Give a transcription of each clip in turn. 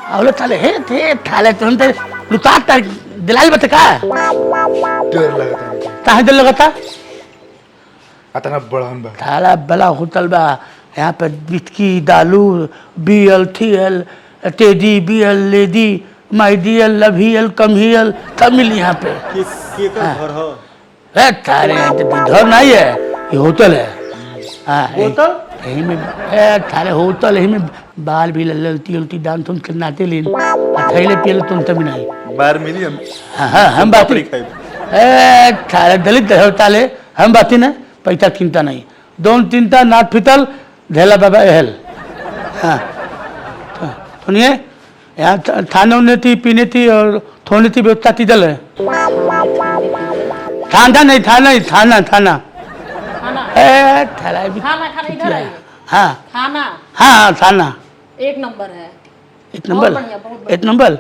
आवलं थाले हे ते थाले तुम ते लुटा तर दिलाई बता का डर लगता है कहाँ दिल लगाता आता ना बड़हन बा थाला बला होटल बा यहाँ पे बिस्की दालू बीएल थीएल टेडी बीएल लेडी माइडियल लभियल कमहियल सब मिल यहाँ पे के घर हो है थारे घर नहीं है ये होटल है हाँ होटल? यही में थारे होटल यही में बाल भी ललती उल्टी डांस तुम करनाते लीन थैले पियल तुम तभी नहीं बाहर मिली हम हाँ हम बात पापड़ी खाई थारे दलित होताले हम बाती ना पैसा चिंता नहीं दोन चिंता नाट फितल धेला बाबा एहल हाँ सुनिए यहाँ खाने उन्ने थी पीने थी और थोड़ी थी व्यवस्था थी दल है थाना नहीं थाना ही थाना थाना खाना थाना भी खाना खाना इधर आइए हाँ खाना हाँ हाँ थाना एक नंबर है एक नंबर बढ़िया, बहुत बढ़िया। एक नंबर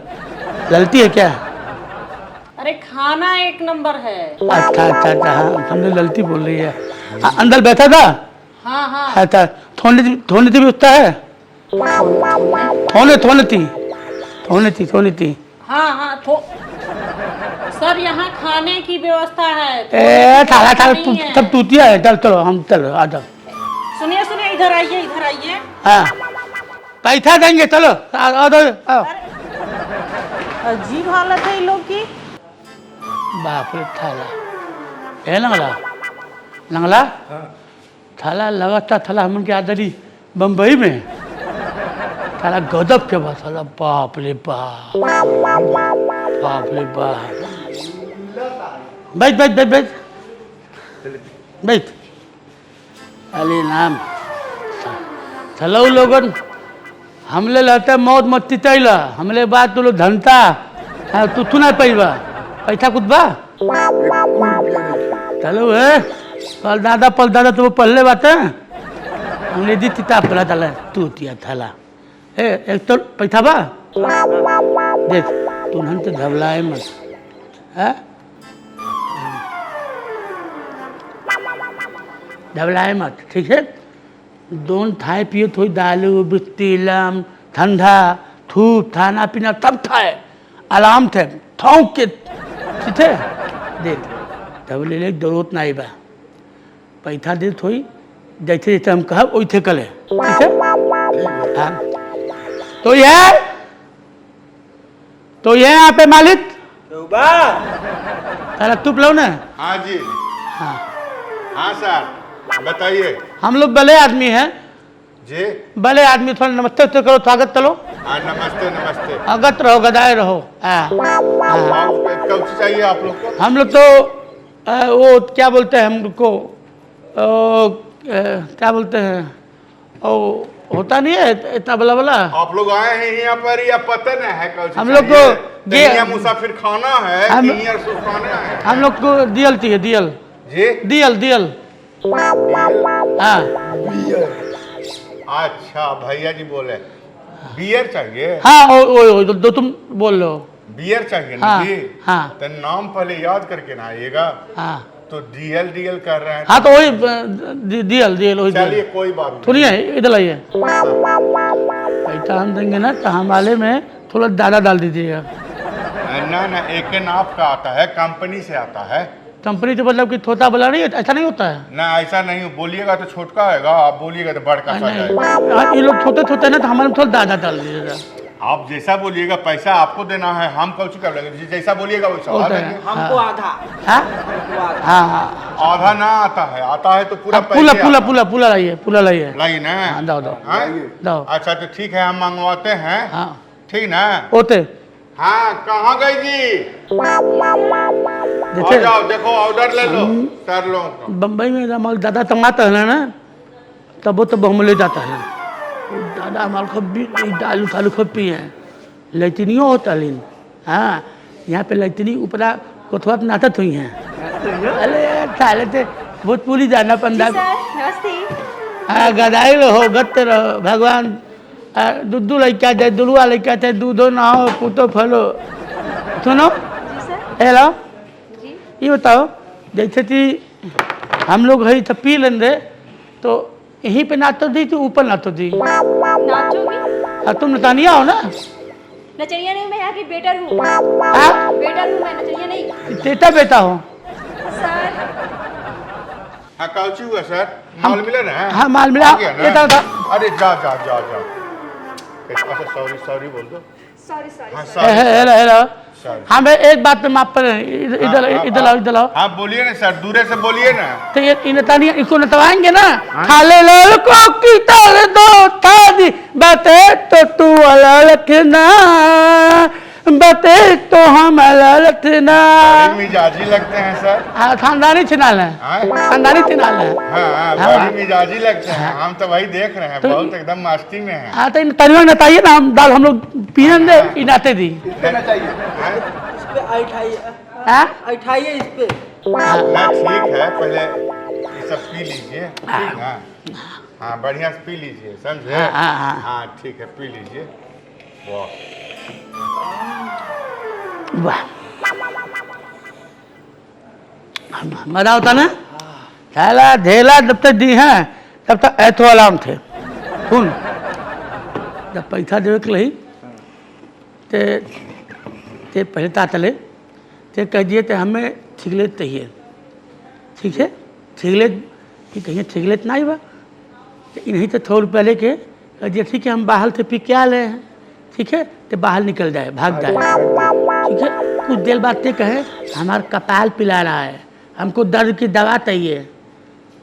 ललती है क्या अरे खाना एक नंबर है अच्छा अच्छा अच्छा हाँ हमने ललती बोल रही है अंदर बैठा था हाँ हाँ अच्छा थोड़ी थी व्यवस्था है थोड़ी थी हाँ हाँ सर यहाँ खाने की व्यवस्था है ए थाला थाला नहीं है। सब टूटिया है चल चलो हम चलो आ जाओ सुनिए सुनिए इधर आइए हाँ पैसा देंगे चलो आओ आओ अजीब हालत है इन लोग की बाप रे थाला है लंगला थाला लगाता थाला हम क्या दरी बम्बई में थाला गजब के बाद थाला बाप रे बाप बैठ बैठ बैठ बैठ बैठ अली नाम चलो लोगन हमले लहते मौत मत्ती तैला हमले बात तो लोग धनता तू ना पैबा पैसा कुछ बा चलो है पल दादा तो वो पहले बात है हमने दी किताब करा था तू तिया थाला ए एक तो पैसा बा देख तू नन तो घबराए मत है घबराए मत ठीक है दोन थाए पिए थोड़ी दालू बिस्ती लम ठंडा थूक खाना पीना सब खाए आराम थे थौक के ठीक है देख तब ले ले जरूरत नहीं बा पैसा दे थोड़ी जैसे जैसे हम कहब वैसे कले ठीक है हाँ तो ये यहाँ पे मालिक तारा तुप लो ना हाँ जी हाँ हाँ सर बताइए हम लोग भले आदमी हैं जी भले आदमी थोड़ा नमस्ते तो करो स्वागत करो हाँ नमस्ते नमस्ते अगत रहो गदाए रहो हाँ कब से चाहिए आप लोग को हम लोग तो वो क्या बोलते हैं हम लोग को क्या बोलते हैं ओ होता नहीं है इतना बला बला आप लोग आए हैं यहाँ पर या पता नहीं है कब से हम लोग चाहिए? को तो यहाँ मुसाफिर खाना है हम- कि यहाँ सुखाना है हम लोग को दियल चाहिए दियल जी दियल दियल हाँ अच्छा भैया जी बोले बियर चाहिए हाँ ओ दो तुम बोल लो बियर चाहिए ना हाँ, जी हाँ। तो नाम पहले याद करके ना आइएगा हाँ तो डीएल डीएल कर रहे हैं हाँ तो वही दियल दियल वही चलिए दियल कोई बात नहीं सुनिए इधर आइए पैसा हम देंगे ना तो हम वाले में थोड़ा ज़्यादा डाल दीजिएगा ना ना एक नाप का आता है कंपनी से आता है कंपनी तो मतलब कि छोटा बड़ा नहीं ऐसा नहीं होता है ना ऐसा नहीं बोलिएगा तो छोटका होगा आप बोलिएगा तो बड़का सा नहीं जाएगा हाँ, ये लोग छोटे छोटे ना तो हमारे में थोड़ा ज़्यादा डाल दीजिएगा आप जैसा बोलिएगा पैसा आपको देना है हम कौन कर लेंगे जैसा बोलिएगा वैसा होता आ है देंगे। हमको आधा हाँ हाँ हाँ आधा ना आता है तो पूरा पूला पैसे पूला आता है। पूला लाइए पूला लाइए लाइए ना हाँ दाओ दाओ हाँ? दाओ अच्छा तो ठीक है हम मंगवाते हैं हाँ ठीक ना ओते हाँ कहाँ गई जी आ देखिए जाओ देखो ऑर्डर ले लो कर लो बम्बई में हमारे दादा कमाता है ना तब वो तो हम ले जाता है वो दादा हमारे को दालू थालू खूब पिए हैं लैतनियों होता लेकिन हाँ यहाँ पे लैतनी ऊपरा कोथवा नाटक हुई हैं अरे साले थे भोजपुरी जाना पंजाब हाँ गदाई रहो गत्ते रहो भगवान दूधू लड़का चाहे दुलुआ लड़का चाहे दूधो ना हो पुतो फलो सुनो हेलो ये बताओ जैसे कि हम लोग है तो पी लेंगे तो यहीं पे नाचो दी तो ऊपर नाचो दी नाचोगी हाँ तुम नतानिया हो ना नचनिया नहीं, मैं यहाँ की बेटर हूँ। हाँ? बेटर हूँ मैं, नचनिया नहीं। तेता बेटा हो? सर हाँ कौची हुआ सर? माल मिला ना? हाँ माल मिला। आ गया ना? ये था। अरे जा जा जा जा। अच्छा सॉरी सॉरी बोल दो। सॉरी सॉरी हाँ सॉरी। Sorry hello. सॉरी। हाँ मैं एक बात पे माफ कर, इधर इधर आओ इधर आओ। हाँ बोलिए ना सर, दूरे से बोलिए ना। तो ये नतानी इसको नतवाएंगे ना? खाले लाल को की तार दो थादी बते तो तू अललखना बते तो हम अललखना। बड़ी मिजाजी लगते हैं सर। हाँ खानदानी छिनाल है, हाँ? खानदानी छिनाल है। हाँ बड़ी मिजाजी लगते हैं, हम तो वही देख रहे हैं, बहुत एकदम मस्ती में है। हाँ तो इन तनिया नताइए ना, हम दाल हम लोग पिए दे इनाते दी। देना चाहिए हाँ? इस पे हाँ ऐठाइए इस पे। ना ठीक है, पहले ये सब पी लीजिए, ठीक है? हाँ बढ़िया से पी लीजिए, समझे? हाँ। हाँ ठीक है, पी लीजिए। वाह वाह मजा होता ना? थैला ढेला जब तक दी हैं तब तक ऐथो अलार्म थे। सुन जब पैसा देवे के लही ते पहले तातले ते कह दिए ते हमें सिगरेट चाहिए, ठीक है? सिगरेट कि कहिए सिगरेट नहीं बा, तो इन्हीं से 100 रुपया लेके कह दिए ठीक है हम बाहर से पी के आ रहे हैं, ठीक है? तो बाहर निकल जाए, भाग जाए, ठीक है? कुछ देर बाद ते कहे हमारा कपाल पिला रहा है, हमको दर्द की दवा चाहिए।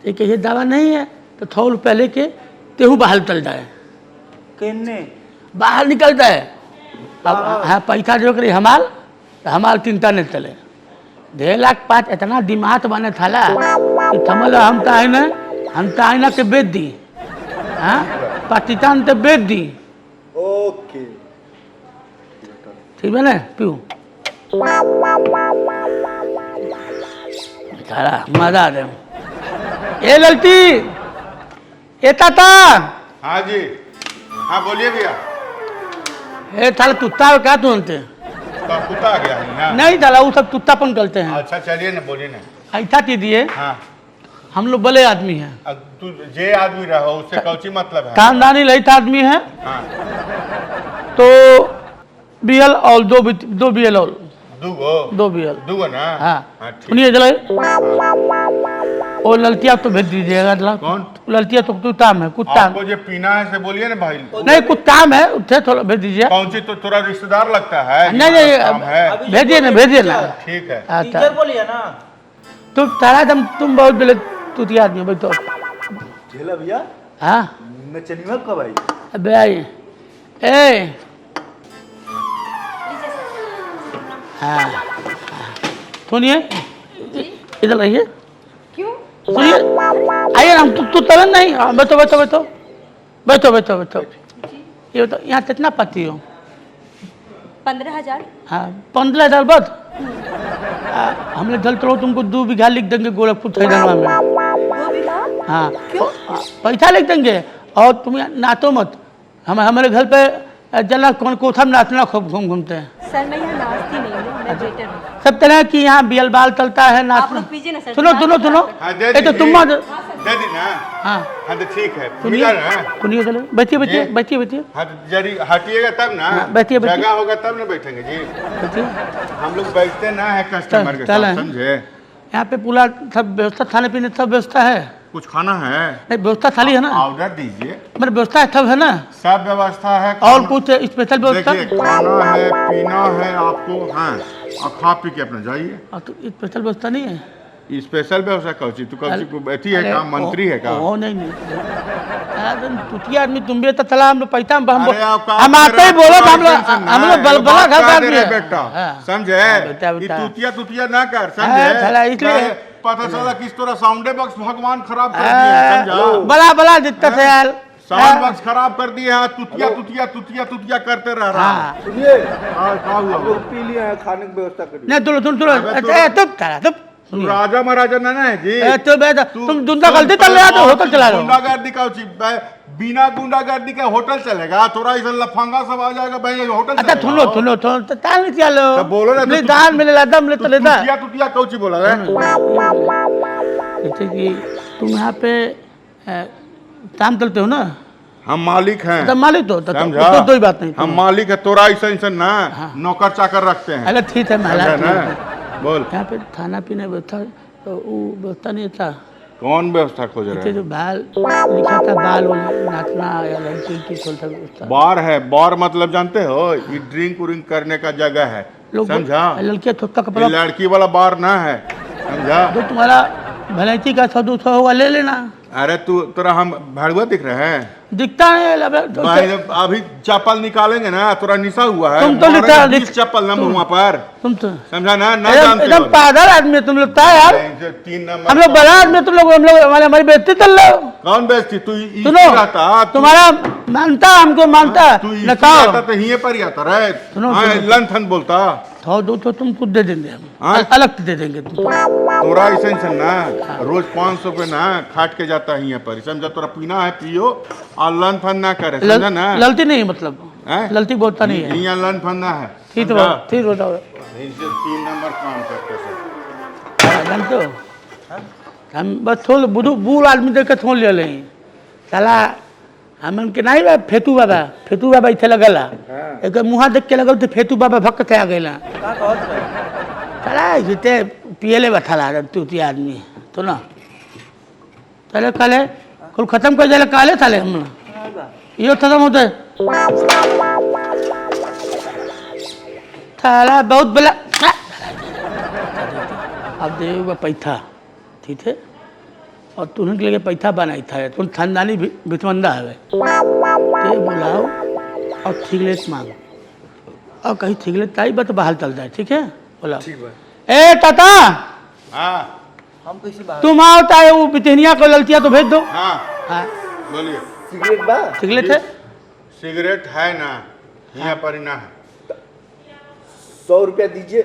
तो कहिए दवा नहीं है, तो 100 रुपया लेके तेहू बाहर चल जाए, किन्ने बाहर निकल जाए। अब हाँ पैसा जो करी हमार तो हमार चिंता नहीं चले। 1.5 लाख इतना दिमाग बने थाला कि समझ लो हम तो आईना के बेच दी, हाँ पाकिस्तान से बेच दी, ओके ठीक है ना? पीऊ सारा मजा आ रहे। ए ललती ए ताता, हाँ जी, हाँ बोलिए भैया। ए थाला तुत्ता क्या तुमते? तो कुत्ता आ गया है यहाँ? नहीं थाला वो सब तुत्तापन करते हैं। अच्छा चलिए ना, बोलिए ना। ऐसा कीजिए, हाँ हम लोग बड़े आदमी हैं, अब तू जे आदमी रहो उससे कौची मतलब है? खानदानी ललित आदमी है, हाँ तो बीएल और दो बीएल और दूगो दो बीएल। दूगो ना? हाँ ठीक। सुनिए जरा, और ललतिया तो भेज दीजिएगा जरा। कौन? ललतिया तो कुत्ताम है, कुत्ता आपको जो पीना है से बोलिए ना भाई। नहीं कुत्ताम है, उठे थोड़ा भेज दीजिए। कौन सी तो थोड़ा रिश्तेदार लगता है? नहीं ये काम है। नहीं भेजिए ना, भेजिए ना। ठीक है। हाँ, टीचर बोलिए ना। तुम बहुत बेले तुतिया आदमी हो, बैठो। झेला भैया हाँ नचनिया कब आई? अबे आइए। ए हाँ सुनिए इधर आइए, क्यों? सुनिए आइए ना, तू तरन नहीं। हाँ, बैठो बैठो बैठो बैठो बैठो बैठो। ये बताओ यहाँ कितना पति हो? 15,000। हाँ 15,000 बस। हमने जल चलो तुमको 2 बीघा लिख देंगे गोरखपुर थैधनवा में। 2 बीघा? हाँ क्यों? पैसा लिख देंगे और तुम यहाँ नाचो मत। हमारे घर पे जना कौन कोठा में नाचना खूब घूमते हैं। सर मैं यहाँ नाचती नहीं हूँ, मैं वेटर हूँ। सब तरह की यहाँ बियल बाल चलता है, आप नाचना। लोग पीजिए ना सर। सुनो सुनो सुनो, हाँ दे ये तो दीजिए। तुम दे दी ना? हाँ हाँ तो ठीक है, सुनिए मिला ना? सुनिए चलो बैठिए बैठिए जी। बैठिए बैठिए हाँ तो जरी हटिएगा तब ना? हाँ, बैठिए, बैठिए। जगह होगा तब ना बैठेंगे जी। बैठिए। हम लोग बैठते ना है कस्टमर के चल साथ, है। समझे? यहाँ पे पूरा सब व्यवस्था, खाने पीने सब व्यवस्था है। कुछ खाना है? नहीं व्यवस्था थाली है ना, ऑर्डर दीजिए। मेरे व्यवस्था सब है ना, सब व्यवस्था है। और खाना- कुछ स्पेशल व्यवस्था? देखिए खाना है, पीना है आपको, हाँ और खा पी के अपना जाइए। तो स्पेशल व्यवस्था नहीं है? स्पेशल व्यवस्था कौची? तू कौची को बैठी है का? मंत्री है का? ओ नहीं तुतिया आदमी तुम भी तो चला हम लोग पैसा अरे आप का- हम आते ही बोलो हम लोग बलबला बात घर कर का दे आदमी रहे है। बेटा, हाँ। समझे? बेटा, ये बेटा। तुतिया ना कर, हाँ, चला समझे? इसलिए- चाहे पता चला किस तरह साउंड बॉक्स भगवान खराब कर दिया, समझा? बला बला दिक्कत है यार। साउंड बॉक्स खराब कर दिया है, तुतिया करते रह रहा है। हाँ सुनिए क्या हुआ? हम लोग पी लिए हैं, खाने की व्यवस्था करिए। नहीं सुनो अबे तुम तू राजा महाराजा ना है जी। तुम दुंदा गलती कर ले तो होटल चला रहे हो। गुंडागर्दी का बिना गुंडागर्दी का होटल चलेगा? थोड़ा इधर लफंगा सब आ जाएगा भाई, होटल अच्छा चलेगा? सुनो तो ताल नहीं चलो। तो बोलो ना, तो नहीं तू- दाल मिले लादा मिले चले दा। तुतिया कौची बोला है? जैसे कि तुम यहाँ पे काम चलते हो ना, हम मालिक हैं। तो मालिक तो समझा? तो कोई बात नहीं। हम मालिक है, तोरा ऐसा ना नौकर चाकर रखते हैं। अरे ठीक है महला समझा ना? बोल। यहाँ पे खाना पीना व्यवस्था तो वो व्यवस्था नहीं था। कौन व्यवस्था खोज रहे इतने हैं? जो बाल लिखा था बाल वाल नाचना या लड़की की खोलता व्यवस्था। बार है, बार मतलब जानते हो, ये ड्रिंक उरिंक करने का जगह है। लोग समझा? लड़कियाँ थोड़ा ये कपड़ा लड़की वाला बार ना है। समझा? जो तुम्हारा भैंसी का 100-200 होगा ले लेना। अरे तोरा हम भाड़ुआ दिख रहे हैं? दिखता है भाई अभी चप्पल निकालेंगे ना, तोरा निशा हुआ है। तुम तो मारेंगे निशा 20 चप्पल ना मुँह पर। तुम तो समझा ना? ना जानते एकदम हो। पागल आदमी है तुम लोग था यार। 3 नंबर हम लोग बड़ा आदमी तुम लोग हमारी बेइज्जती कर लो। कौन बेचती? तू सुनो रहता तुम्हारा मानता हमको मानता तू नचाओ आता तो यहीं पर ही आता रे। सुनो, हाँ, सुनो। लन थन बोलता। 100-200 तुमको दे देंगे हम हाँ? अलग दे देंगे तुमको। तोरा ऐसा ना रोज 500 पे ना खाट के जाता है यहाँ पर। समझा? तोरा पीना है पियो और लन फन ना करे। समझा ना? ललती नहीं मतलब हैं? ललती बोलता नहीं है। यहाँ लन फन ना है। ठीक समझा? ठीक बताओ। इनसे 3 नंबर काम करते सब। जानते हो हम बस थोड़ बूढ़ आदमी देख के थोड़ ले लें साला हमन के नहीं बा फेतू बाबा इथे लगला एक मुहा देख के लगल तो फेतू बाबा भक्त आ गए साला जिते पियले बैठा तू आदमी तो ना चले काले कुल खत्म कर जाए काले साले हम यो खत्म होते थाला बहुत बला अब देगा पैसा ठीक है और तुरंत के लिए पैसा बनाई था तुम खानदानी भितमंदा है ते बुलाओ और थिगलेट मांगो और कहीं थिगलेट आई बस बाहर चल जाए ठीक है बुलाओ ए टाटा हाँ हम कैसे बाहर? तुम आओ चाहे वो बितनिया को ललतिया तो भेज दो हाँ हाँ बोलिए। सिगरेट बा? थिगलेट है सिगरेट है ना यहाँ पर ही ना है। 100 रुपया दीजिए,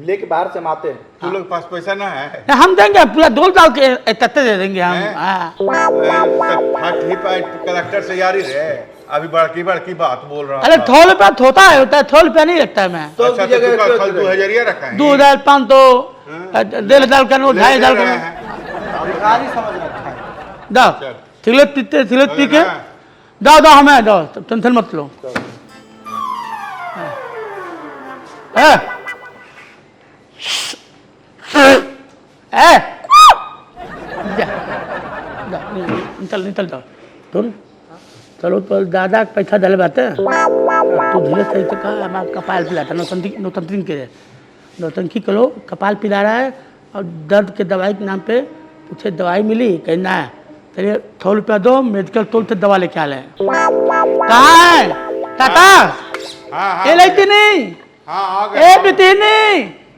लेके बाहर से हम आते हैं। तू लोग पास पैसा ना है? हम देंगे पूरा डोल डाल के तत्ते दे देंगे हम हैं? हाँ कलेक्टर से यारी रे। अभी बड़की बात बोल रहा अरे था। 100 रुपया होता है 100 रुपया नहीं लगता है मैं तो अच्छा, की जगह तो क्यों कल दे रहे? 2000 रखा है? 2500 1.5 का नोट 2.5 का नोट भिखारी समझ रखा है। दो चल। सिगरेट पीते सिगरेट पी के ना? दो हमें दो टेंशन मत लो है निकल जाओ तुम चलो तो दादा पैसा दल बाते तू धीरे सही तो कहा हमारा कपाल पिलाता नौतंत्री के नौतंकी करो कपाल पिला रहा है और दर्द के दवाई के नाम पे पूछे दवाई मिली कहना है चलिए 100 रुपया दो मेडिकल तोल से दवा लेके आ रहे हैं कहाँ है टाटा हाँ ये लेती नहीं हाँ आ ए गए। बितीनी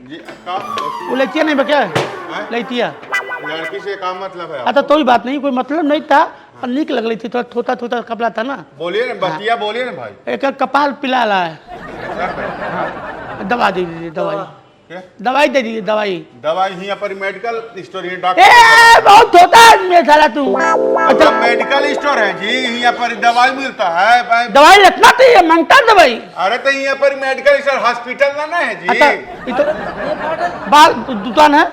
जी, का- वो लेती नहीं बक्या हैं? लेती लड़की से का मतलब है? अच्छा कोई बात नहीं कोई मतलब नहीं था और निक लग रही थी थोड़ा छोटा छोटा कपड़ा था ना बोलिए ना बतिया, बोलिए ना भाई। एक कपाल पिला रहा है क्या? दवा दे दीजिए दवाई क्या? दवाई दे दीजिए दवाई दवाई यहाँ पर मेडिकल स्टोर है ए डॉक्टर। बहुत छोटा आदमी है साला तू अच्छा मेडिकल स्टोर है जी, यहाँ पर दवाई मिलता है भाई। दवाई रखना चाहिए मांगता दवाई अरे तो यहाँ पर मेडिकल स्टोर हॉस्पिटल ना है जी। अच्छा ये तो बाल दुकान है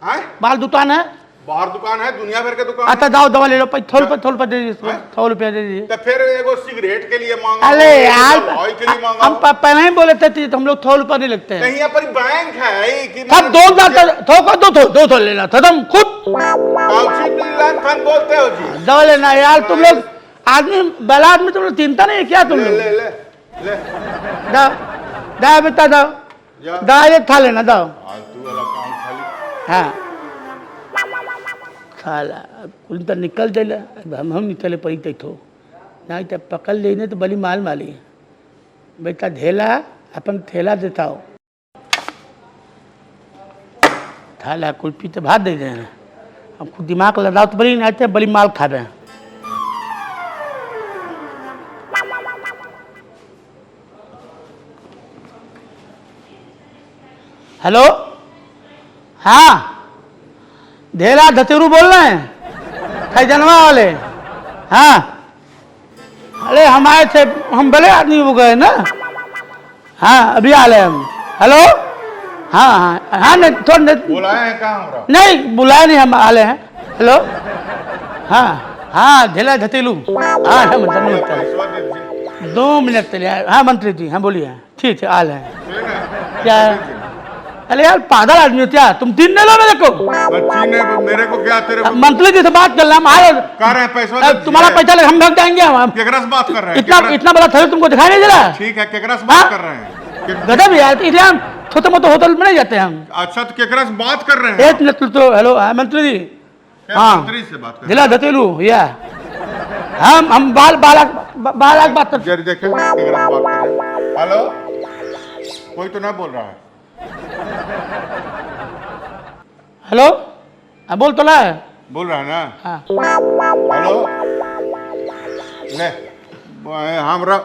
हैं? बाल दुकान है बाहर दुकान है, दुनिया भर के दुकान अच्छा है। जाओ दवा ले लो 100 रुपये दे दीजिए 100 रुपया दे दीजिए तो फिर एगो सिगरेट के लिए मांगा, अरे यार दवाई के लिए मांगा। हम पहले ही बोले थे तो हम लोग 100 रुपया नहीं लगते हैं कहीं यहाँ पर बैंक है कि सब दो लेना था तुम खुद बोलते हो जी? दवा लेना यार तुम लोग आदमी बड़ा आदमी तुम लोग चिंता नहीं है क्या तुम ले लोग ले ले ले दो दो बेटा दो जा। दो ये खा लेना दो फालतू वाला काम खाली। हाँ खाला कुल तो निकल देला अब हम निकले पड़ी थो नहीं तो पकड़ लेने तो बड़ी माल माली बेटा ढेला अपन थैला देता हो थाला कुल्फी तो भात दे देना हम खुद दिमाग लगाओ तो बड़ी नहीं बड़ी माल खा रहे हैं हेलो हाँ ढेला धतेरू बोल रहे हैं खैजनवा वाले हाँ अरे हम आए थे हम बड़े आदमी हो गए ना हाँ अभी आ रहे हम हेलो हाँ हाँ हाँ नहीं थोड़ा बुलाए हैं कहाँ हमरा? नहीं बुलाए नहीं हम आ रहे हैं हेलो हाँ हाँ ढेला धतेलू हाँ है मंत्री होता है पैसा दे दीजिए 2 मिनट चलिए हाँ मंत्री जी हाँ बोलिए ठीक है आल है सुनिए ना, क्या पैसा दीजिए। अरे यार पागल आदमी हो क्या तुम 3 ले लो मेरे को बच्ची ने मेरे को क्या तेरे को मंत्री जी से बात कर रहा हम आए कह रहे हैं पैसा दे तुम्हारा दीजिए। पैसा लगे हम भाग जाएंगे हम केकरा से बात कर रहे हैं इतना केकरा- इतना बड़ा थैला तुमको दिखाई नहीं दे रहा ठीक है केकरा से हाँ? बात कर रहे हैं गजब यार इसलिए हम छोटे मोटे होटल में नहीं जाते हम अच्छा तो केकरा से बात कर रहे हैं एक मिनट तो हेलो हाँ मंत्री जी क्या हाँ मंत्री से बात कर जिला धतेलू या हम बालक बात करते जरी देखे केकरा से बात कर रहे हैं हेलो कोई तो ना बोल रहा है हेलो हाँ बोल तो ला बोल रहा है ना हाँ हेलो ले हमरा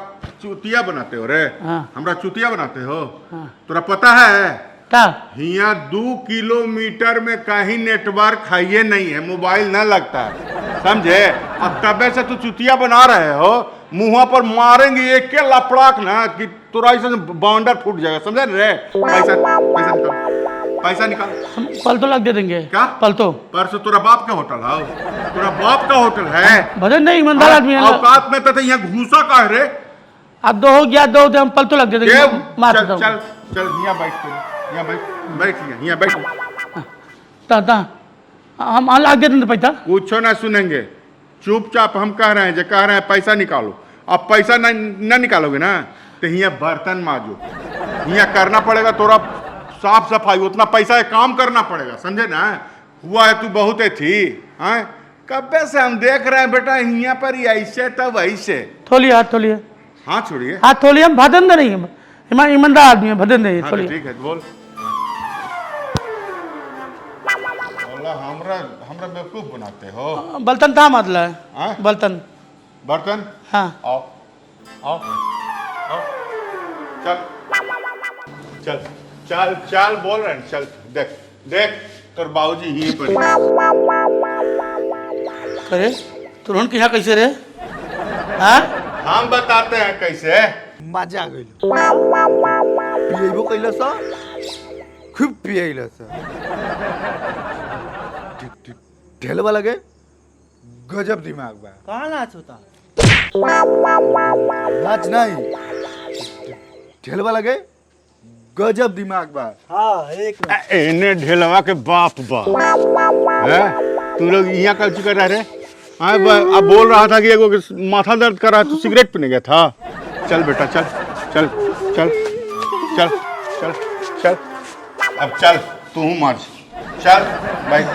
चुतिया बनाते हो रे हाँ। हमरा चुतिया बनाते हो हाँ। तोरा पता है क्या हिया 2 किलोमीटर में कहीं नेटवर्क खाइए नहीं है मोबाइल ना लगता है समझे अब तबे से तू चुतिया बना रहे हो मुंह पर मारेंगे एक के लपड़ाक ना कि तोरा ऐसा बाउंडर फूट जाएगा समझे रे पैसा पैसा निकाल पैसा निकाल हम पलटो लग दे देंगे क्या? पलटो परसों तोरा बाप का होटल है तोरा बाप का होटल है भजन नहीं ईमानदार आदमी है औकात में तो यहाँ घूसा का है रे अब 2 हो गया 2 हम पलटो लग दे के देंगे मार चल दो चल चल यहाँ बैठ कर यहाँ बैठ यहाँ बैठ ता हम लग दे देंगे पैसा कुछ ना सुनेंगे चुपचाप हम कह रहे हैं जो कह रहे हैं पैसा निकालो अब पैसा न निकालोगे ना तो यहाँ बर्तन माजो यहाँ करना पड़ेगा तोरा साफ सफाई उतना पैसा है काम करना पड़ेगा समझे ना हुआ है तू बहुत थी हाँ कब्बे से हम देख रहे हैं बेटा यहाँ पर ही ऐसे तब ऐसे थोलिए हाथ थोलिए हाँ छोड़िए हाथ थोलिए हम भजन नहीं है ईमानदार आदमी है भजन नहीं हाँ तो थोलिए ठीक है बोल हमरा हमरा बेवकूफ बनाते हो बर्तन था मतलब हाँ? बर्तन बर्तन हाँ आओ आओ आओ चल चल चल चल बोल रहे हैं चल देख देख तोर बाबूजी यहीं पर करे तुरंत यहाँ कैसे रे हाँ हम बताते हैं कैसे मजा आ गइल पिएबो कैला सा खूब पिएला सा ढेलवा लगे गजब दिमाग बा कहाँ नाच होता नाच नहीं ढेलवा लगे गजब दिमाग बा हाँ एक मिनट। इन्हें ढेलवा के बाप बा है तू लोग यहाँ कल चुका रह रहे हाँ अब बोल रहा था कि एगो माथा दर्द कर रहा है, तू सिगरेट पीने गया था चल बेटा चल चल चल चल चल चल अब चल तू मार चल बैठ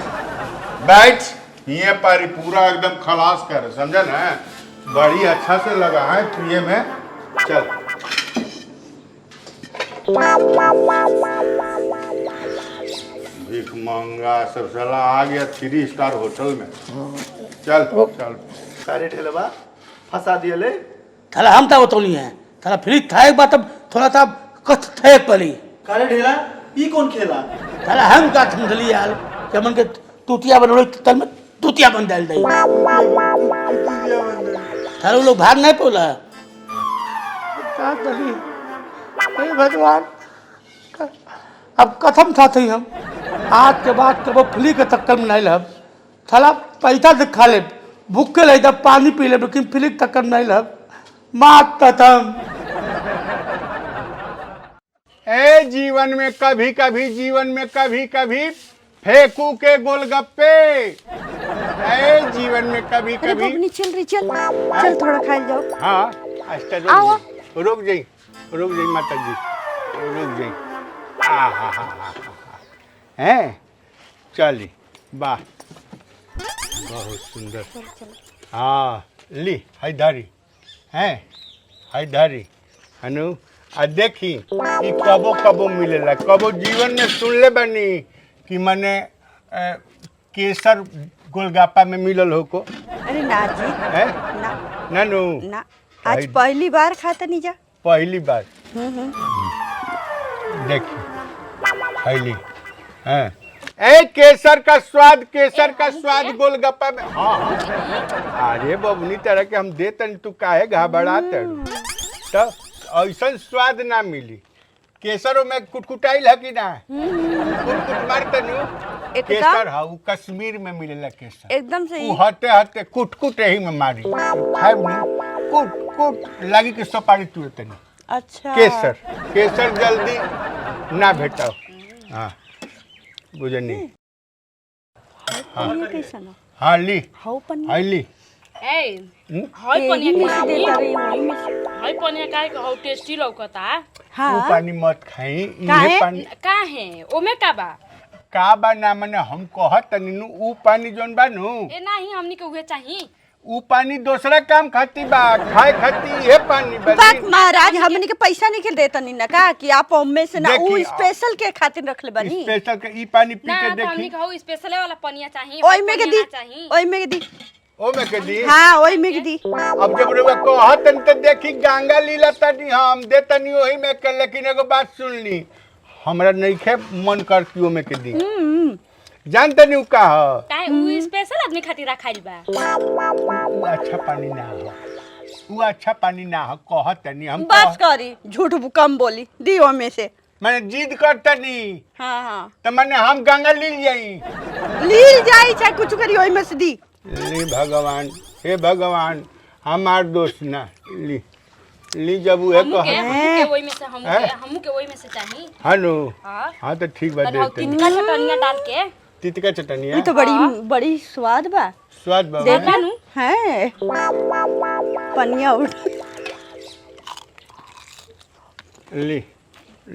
बैठ ये पारी पूरा एकदम खलास कर समझा ना बड़ी अच्छा से लगा है पिए में चल भीख मांगा सब साला आ गया 3 स्टार होटल में चल चल सारे ढेलवा फंसा दिए ले थाला हम था वो तो नहीं है थाला फ्री था एक बात अब थोड़ा सा कथ थे पली काले ढेला ई कौन खेला थाला हम का थमदली यार क्या मन के टूटिया बन रही तल में टूटिया बन डाल दई थाला लोग भाग नहीं पोला क्या करी हे भगवान अब कथम था थी हम आज के बाद कब फ्री के चक्कर में नहीं लब थाला पैसा दिखा ले भूखे ले जब पानी पी ले लेकिन फ्री के चक्कर में नहीं लब मात तम ए जीवन में कभी कभी जीवन में कभी कभी फेंकू के गोलगप्पे ए जीवन में कभी अरे कभी बबनी चल रही चल चल थोड़ा खाइल जाओ हाँ अच्छा आओ। रुक जाई माता जी रुक जाई हैं चली वाह बहुत सुंदर हाँ ली हैदारी हैं हैदारी हनु आ देखी कि कबो कबो मिलेला कबो जीवन में सुन ले बनी कि मने केसर गोलगप्पा में मिलल हो को अरे ना जी है ना नानू ना आज पहली बार खाता नहीं जा पहली बार देखिए पहली हाँ ए केसर का स्वाद गोलगप्पा में हाँ हाँ अरे बबनी तरह के हम देतन तू काहे घबराते तो ऐसा स्वाद ना मिली केसरों में कुटकुटाइल है कि ना कुटकुट मारते नु केसर है वो कश्मीर में मिलेला केसर। एकदम सही। वो हते हते कुट कुट यही में मारी खाइब नहीं कुट कुट लगी कि सुपारी तुरते नहीं। अच्छा केसर केसर जल्दी ना भेटाओ। हाँ बुझनी। पनिया कैसन हो? हाँ ली हाउ पनिया हाँ ली ए हम्म? हई पनिया एही में का से देता रही हूँ, एही में से। हई पनिया काहे के हौ टेस्टी लौकता। वो हाँ पानी मत खाई काहे? ये पानी का है ओमे का बा? का बा ना मने हम कहत तनी नु ऊ पानी जोन बा नु ए नाही हमनी के उहे चाही। ऊ पानी दूसरा काम खाती बा खाए खाती ये पानी बात बनी महाराज हमनी के पैसा नहीं खेल देता नहीं ना का कि आप ओमे से ना उ देखी, स्पेशल के खातिर रखले बानी। स्पेशल के ई पानी पी ना के तो हमनी देखी के हौ स्पेशल वाला पनिया चाही। ओई में के दी चाही। ओई में के दी ओ में के दी। हाँ ओई में के दी। अब जब रुआ कहत तनी तो देखी गंगा लीला तनी हम दे तनी ओही में के लेकिन एगो बात सुन ली हमरा नहीं खे मन करती ओ में के दी जान तनी ऊ का ह काहे उ स्पेशल आदमी खातिर रखाइल बा। ऊ अच्छा पानी ना हो ऊ अच्छा पानी ना हो कहत तनी हम बस करी झूठ कम बोली दी ओमे से। मैंने जिद करतनी हाँ हाँ तो मैंने हम गंगा ली जाई लील जाई चाहे कुछ करी ओई में से दी। ली भगवान हे भगवान हमार दोस्त ना ली ली जब वो हमू के कह ओई में से हमू के ओई में से चाही। हनु हां हाँ तो ठीक बात और हौ देते तिनका चटनिया डाल के तितका चटनी ये है तो बड़ी स्वाद बा। स्वाद बाबा देखा नु है पनिया उठ ली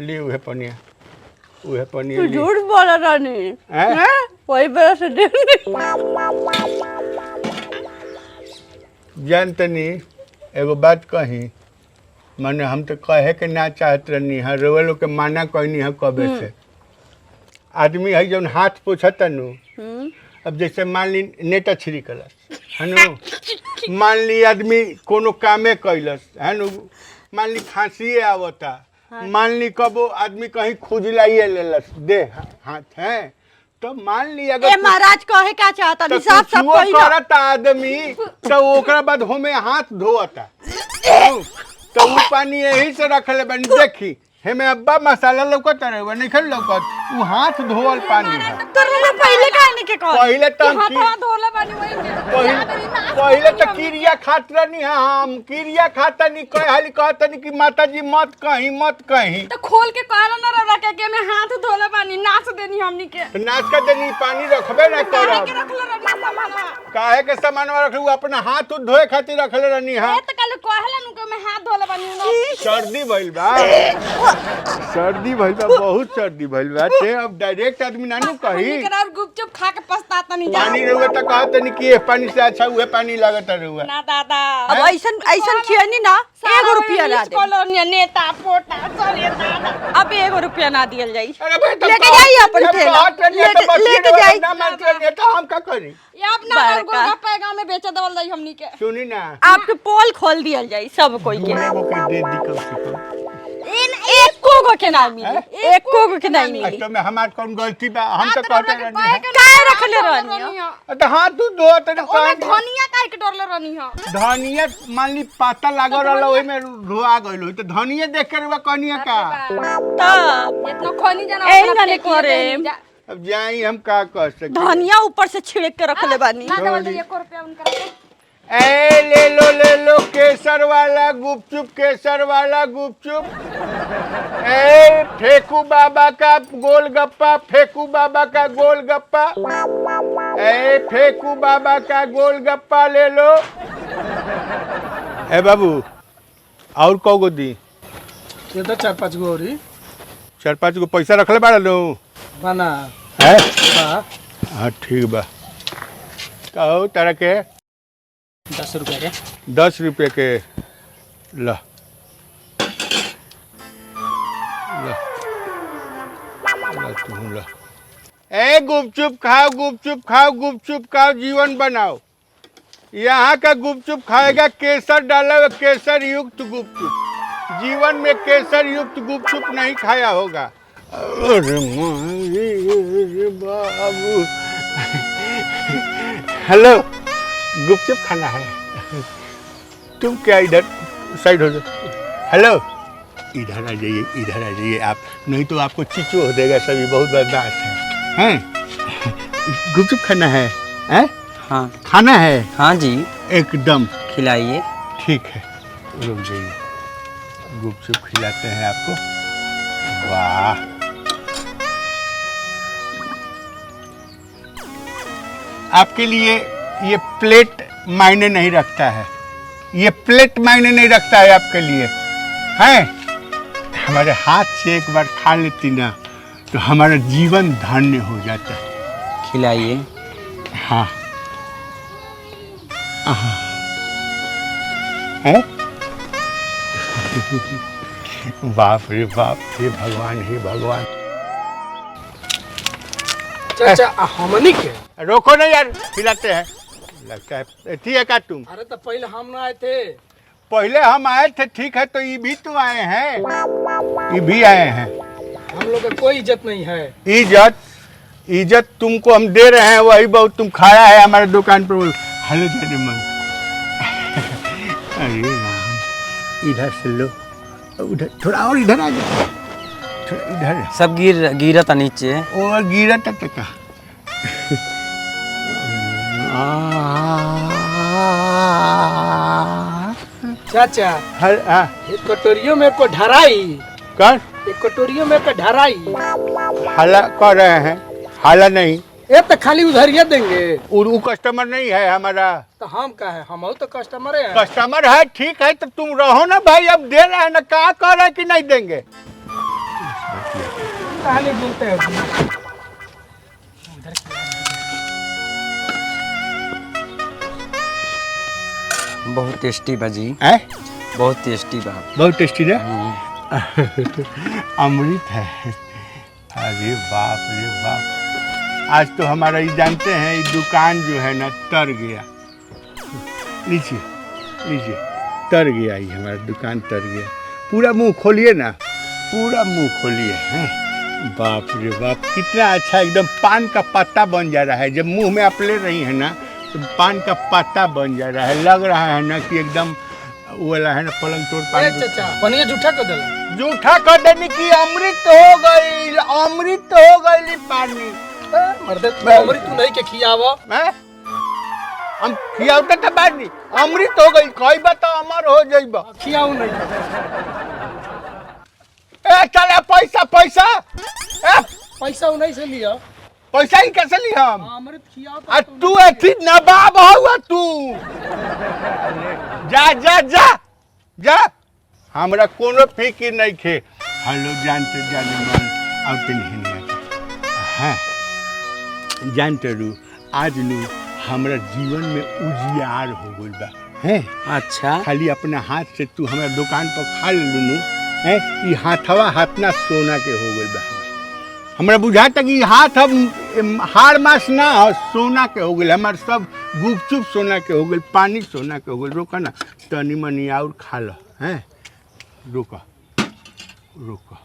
ली उहे पनिया तू ली झूठ बोला रानी हैं? हैं? वही बड़ा से दे जान तनी एगो बात कही माने हम तो कहे के ना चाहत रहनी है रोवे लोग के माना कहनी है कबे से आदमी है जौन हाथ पोछत नु अब जैसे मान ली नेटा छिड़कलस है नु मान ली आदमी कोनो कामे कैलस है नु मान ली खांसी आवता मान ली कबो आदमी कहीं खुजलाइए लेलस दे हाथ है तो मान ली ए अगर महाराज कहे का चाहता तो नहीं साफ साफ कुछो कोई ना करता आदमी तो ओकरा बाद हमें हाथ धोता तो वो पानी यही से रखले बनी देखी हेमे अब्बा मसाला लौकत रहे नहीं खन लौकत वो हाथ धोवल पानी है तो लोग पहले कहने के कौन पहले तो हम हाथ धोला पानी वही में पहले तो किरिया खात रहनी हम किरिया खाता नहीं कह हाली कहता नहीं कि माता जी मत कहीं तो खोल के कहला ना रहा के मैं हाथ धोला पानी नाच देनी हमनी के तो नाच का देनी पानी रखबे ना करब रखले रहना सामान काहे के सामान रखलू अपना हाथ धोए खातिर रखले रहनी है तो कल कहला नु के मैं हाथ धोला पानी सर्दी भइल बा सर्दी भइल बा बहुत सर्दी भइल बा ते अब डायरेक्ट आदमी नानू कही और गुपचुप खा के पछताता नहीं पानी रहुए तो कहत नहीं कि ये पानी से अच्छा हुए पानी लागत रहुए ना दादा अब ऐसन खियनी ना 1 रुपया ना दे कॉलोनिया नेता पोटा सरे दादा अब 1 रुपया ना दियल जाई अरे भाई तो लेके जाइए अपन ठेला लेके जाइए ना मानते तो हम का करी ये अपना गोलगप्पा गांव में बेचे दवल दई हमनी के सुनी ना आपके पोल खोल दियल जाई सब कोई के वो के दे दी कम से कम एको गो के ना मिली एको गो के नहीं मिली तो में हमार कौन गलती बा हम तो कहते रहनी काहे रखले रहनी तो हाथ तू धो तने ओमे धनिया काहे के डरले रहनी हो धनिया मान ली पाता लागल रहल ओइ में धोआ गइल होई तो धनिया देख के रुआ कनिया का तब इतना खोनी जाना ए गाने करे अब जाई हम का कर सकते धनिया ऊपर से छिड़क के रखले बानी ना दवल 1 रुपया उनका ए ले लो केसर वाला गुपचुप ए फेकू बाबा का गोलगप्पा ए फेकू बाबा का गोलगप्पा ले लो ए बाबू और कौगो दी ये तो 4-5 गो औरी 4-5 गो पैसा रखले बाड़ा लो बना है बा हाँ ठीक बा कहो तारा के 10 रुपया के 10 रुपये के ला तू ला ए गुपचुप खाओ जीवन बनाओ यहाँ का गुपचुप खाएगा केसर डाला हुआ केसर युक्त गुपचुप जीवन में केसर युक्त गुपचुप नहीं खाया होगा अरे बाबू हेलो गुपचुप खाना है तुम क्या इधर साइड हो जाओ हेलो इधर आ जाइए आप नहीं तो आपको चिचो हो देगा सभी बहुत बर्दाश्त है हैं गुपचुप खाना है? हैं? हाँ खाना है हाँ जी, एकदम। खिलाइए। ठीक है, रुक जाइए, गुपचुप खिलाते हैं आपको। वाह, आपके लिए ये प्लेट मायने नहीं रखता है, ये प्लेट मायने नहीं रखता है आपके लिए, हैं? हमारे हाथ से एक बार खा लेती ना तो हमारा जीवन धन्य हो जाता है। खिलाइए। हाँ है? बाप रे बाप, हे भगवान, हे भगवान। चाचा हमनी के रोको नहीं यार, खिलाते हैं। लगता है ठीक है का तुम? अरे तो पहले हम ना आए थे। पहले हम आए थे, ठीक है, तो ये भी तो आए हैं, ये भी आए हैं। हम लोग का कोई इज्जत नहीं है। इज्जत इज्जत तुमको हम दे रहे हैं, वही बहुत तुम खाया है हमारे दुकान पर। हेलो जजमान। अरे राम, इधर से लो, उधर थोड़ा और इधर आ जाओ, थोड़ा इधर। सब गिरता नीचे। और गिरा तक का चाचा हाँ, एक कटोरियों में को ढराई, कौन एक कटोरियों में को ढराई। हाला कर रहे हैं? हाला नहीं, ये तो खाली उधरिया देंगे। वो कस्टमर नहीं है हमारा। तो हम का है, हम तो कस्टमर है। कस्टमर है, ठीक है, तो तुम रहो ना भाई, अब दे रहे हैं ना, कहा कह रहे हैं कि नहीं देंगे? कहानी बोलते हैं। बहुत टेस्टी बाजी, है? बहुत टेस्टी बा। बहुत टेस्टी ना? अमृत है। अरे बाप रे बाप, आज तो हमारा ये जानते हैं, ये दुकान जो है ना तर गया। लीजिए लीजिए, तर गया, ये हमारा दुकान तर गया। पूरा मुंह खोलिए ना, पूरा मुंह खोलिए। हैं? बाप रे बाप, कितना अच्छा, एकदम पान का पत्ता बन जा रहा है। जब मुंह में आप ले रही है ना तो पान का पत्ता बन जा रहा है, लग रहा है ना कि एकदम वो वाला है ना, पलंग तोड़ पानी। चाचा पनिया जूठा कर देला। जूठा कर देने की अमृत हो गई, अमृत हो गई पानी। मर्दे तू अमृत तू नहीं के खियावा। हैं? हम खियावते तो बात नहीं, अमृत हो गई, कोई बात अमर हो जाइबा। खियाऊ नहीं। ए चले पैसा पैसा, ए पैसा नहीं से लिया। पैसा ही कैसे ली हम? अमृत खियाओ आ तू अथी नवाब हुआ तू। जा जा जा जा, हमरा कोनो फिक्र नहीं खे। हेलो जानते जाने मन आउट नहीं है। जानते रू, आज लू हमरा जीवन में उजियार हो गइल बा। हैं? अच्छा, खाली अपना हाथ से तू हमारा दुकान पर खा लू है, ये हाथवा हाथना सोना के हो गइल बा। हमरा बुझाता कि हाथ अब हार मास ना हो, सोना के हो गइल। हमार सब गुपचुप सोना के हो गइल, पानी सोना के हो गइल। रोका ना, तनी मनी और खा लो। हैं? रोका रोका।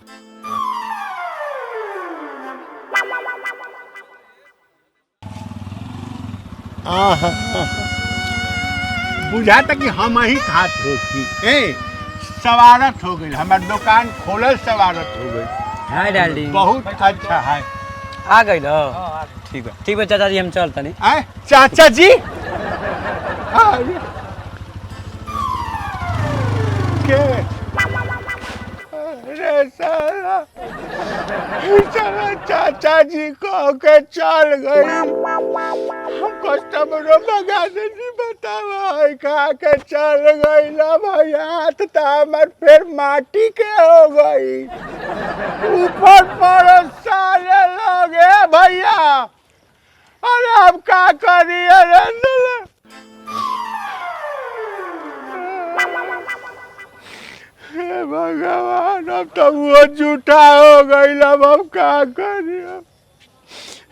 बुझाता कि हम ही खात होती। सवारत हो गई, हमार दुकान खोलल सवारत हो गई। Hi darling. बहुत अच्छा है। आ गई लो। ठीक है चाचा जी, हम चलता नहीं। चाचा जी के अरे साला, चला चाचा जी कह के चल गई। हम कस्टमरों भगाने नहीं बतावा, कहा के चल गई ना भैया। हाथ तो हमार फिर माटी के हो गई, ऊपर पर साले लोग है भैया। अरे अब क्या करिए रे? हे भगवान, अब तो वो झूठा हो गई, अब हम क्या करिए?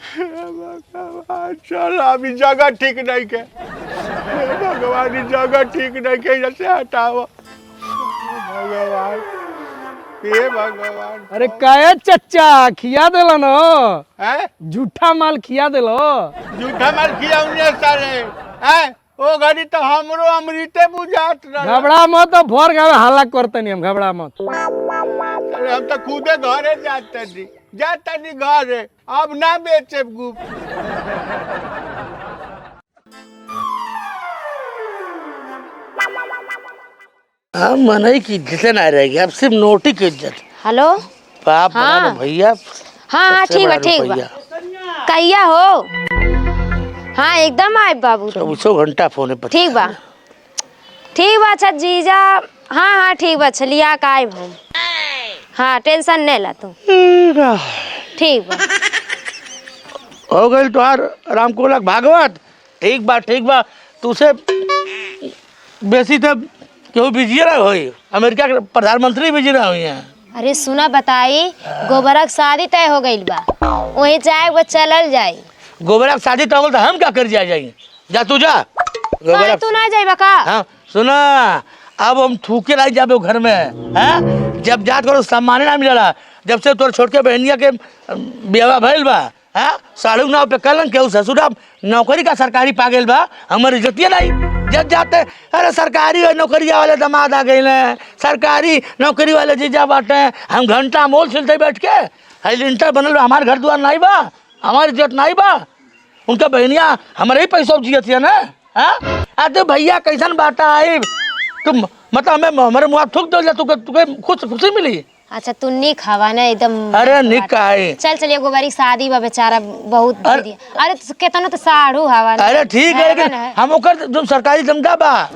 हे भगवान, चल अभी जगह ठीक नहीं के। हे भगवान, जगह ठीक नहीं के, जैसे हटाओ भगवान, हे भगवान। अरे काया चच्चा खिया देला न, हैं? झूठा माल खिया देलो। झूठा माल खियाउने साले। हैं? ओ घड़ी तो हमरो अमृते बुझात रहा। घबरा मत, भोर गावे हल्ला करते नहीं हम, घबरा मत। अरे हम तो खुदे घरे जाते नहीं घरे, अब ना बेचे गुप। हाँ मनई की इज्जत ना रहेगी, अब सिर्फ नोटी की इज्जत। हेलो। बाप हाँ। बना लो भैया। हाँ हाँ सबसे ठीक बा बड़ा ठीक बा। रुपया। कहिया हो? हाँ एकदम आए बाबू। 24 घंटा फोन पर। ठीक बा अच्छा जीजा। हाँ हाँ ठीक बा चलिया का आइब हम। हाँ टेंशन नहीं ला तू। ठीक बा। हो गई तुहार रामकोलक भागवत। ठीक बा तुसे बेसी तब केहू बिजी रह होई, अमेरिका के प्रधानमंत्री बिजी रह हुई हैं। अरे सुना बताई, गोबरक शादी तय हो गई बा, वहीं जाए वो चलल जाई। गोबरा की शादी तो हो गई, तो हम क्या कर जाएंगे? जा तू जा काहे तू ना जाइबा का? हाँ सुना, अब हम थूके लाई जाबे घर में हैं? जब जात करो सम्मान ना मिलला, जब से तोर छोट के बहनिया के ब्याह भइल बा, हैं? साड़ू नाव पे कलन के ससुरा नौकरी का सरकारी पागल बा, हमारी इज्जतिया नहीं। जब जाते अरे सरकारी नौकरिया वाले दामाद आ गए, सरकारी नौकरी वाले जीजा बाटे, हम घंटा मोल छिलते बैठ के, है लिंटर बनल बा, हमारे घर द्वार नहीं बा, हमारी इज्जत नहीं बा। उनका बहनिया हमारे ही पैसा जियत है ना। तो भैया कैसन बाटा आई तुम, मतलब हमें हमारे मुँह थूक दो, तुके खुशी मिली। अच्छा तू निक हवा ना एकदम। अरे निक का है। चल चलिए गोबारी शादी बा बेचारा बहुत दे दिया। अरे केतनो तो साढ़ू हवा। अरे ठीक है, लेकिन हम ओकर जो सरकारी धंधा बा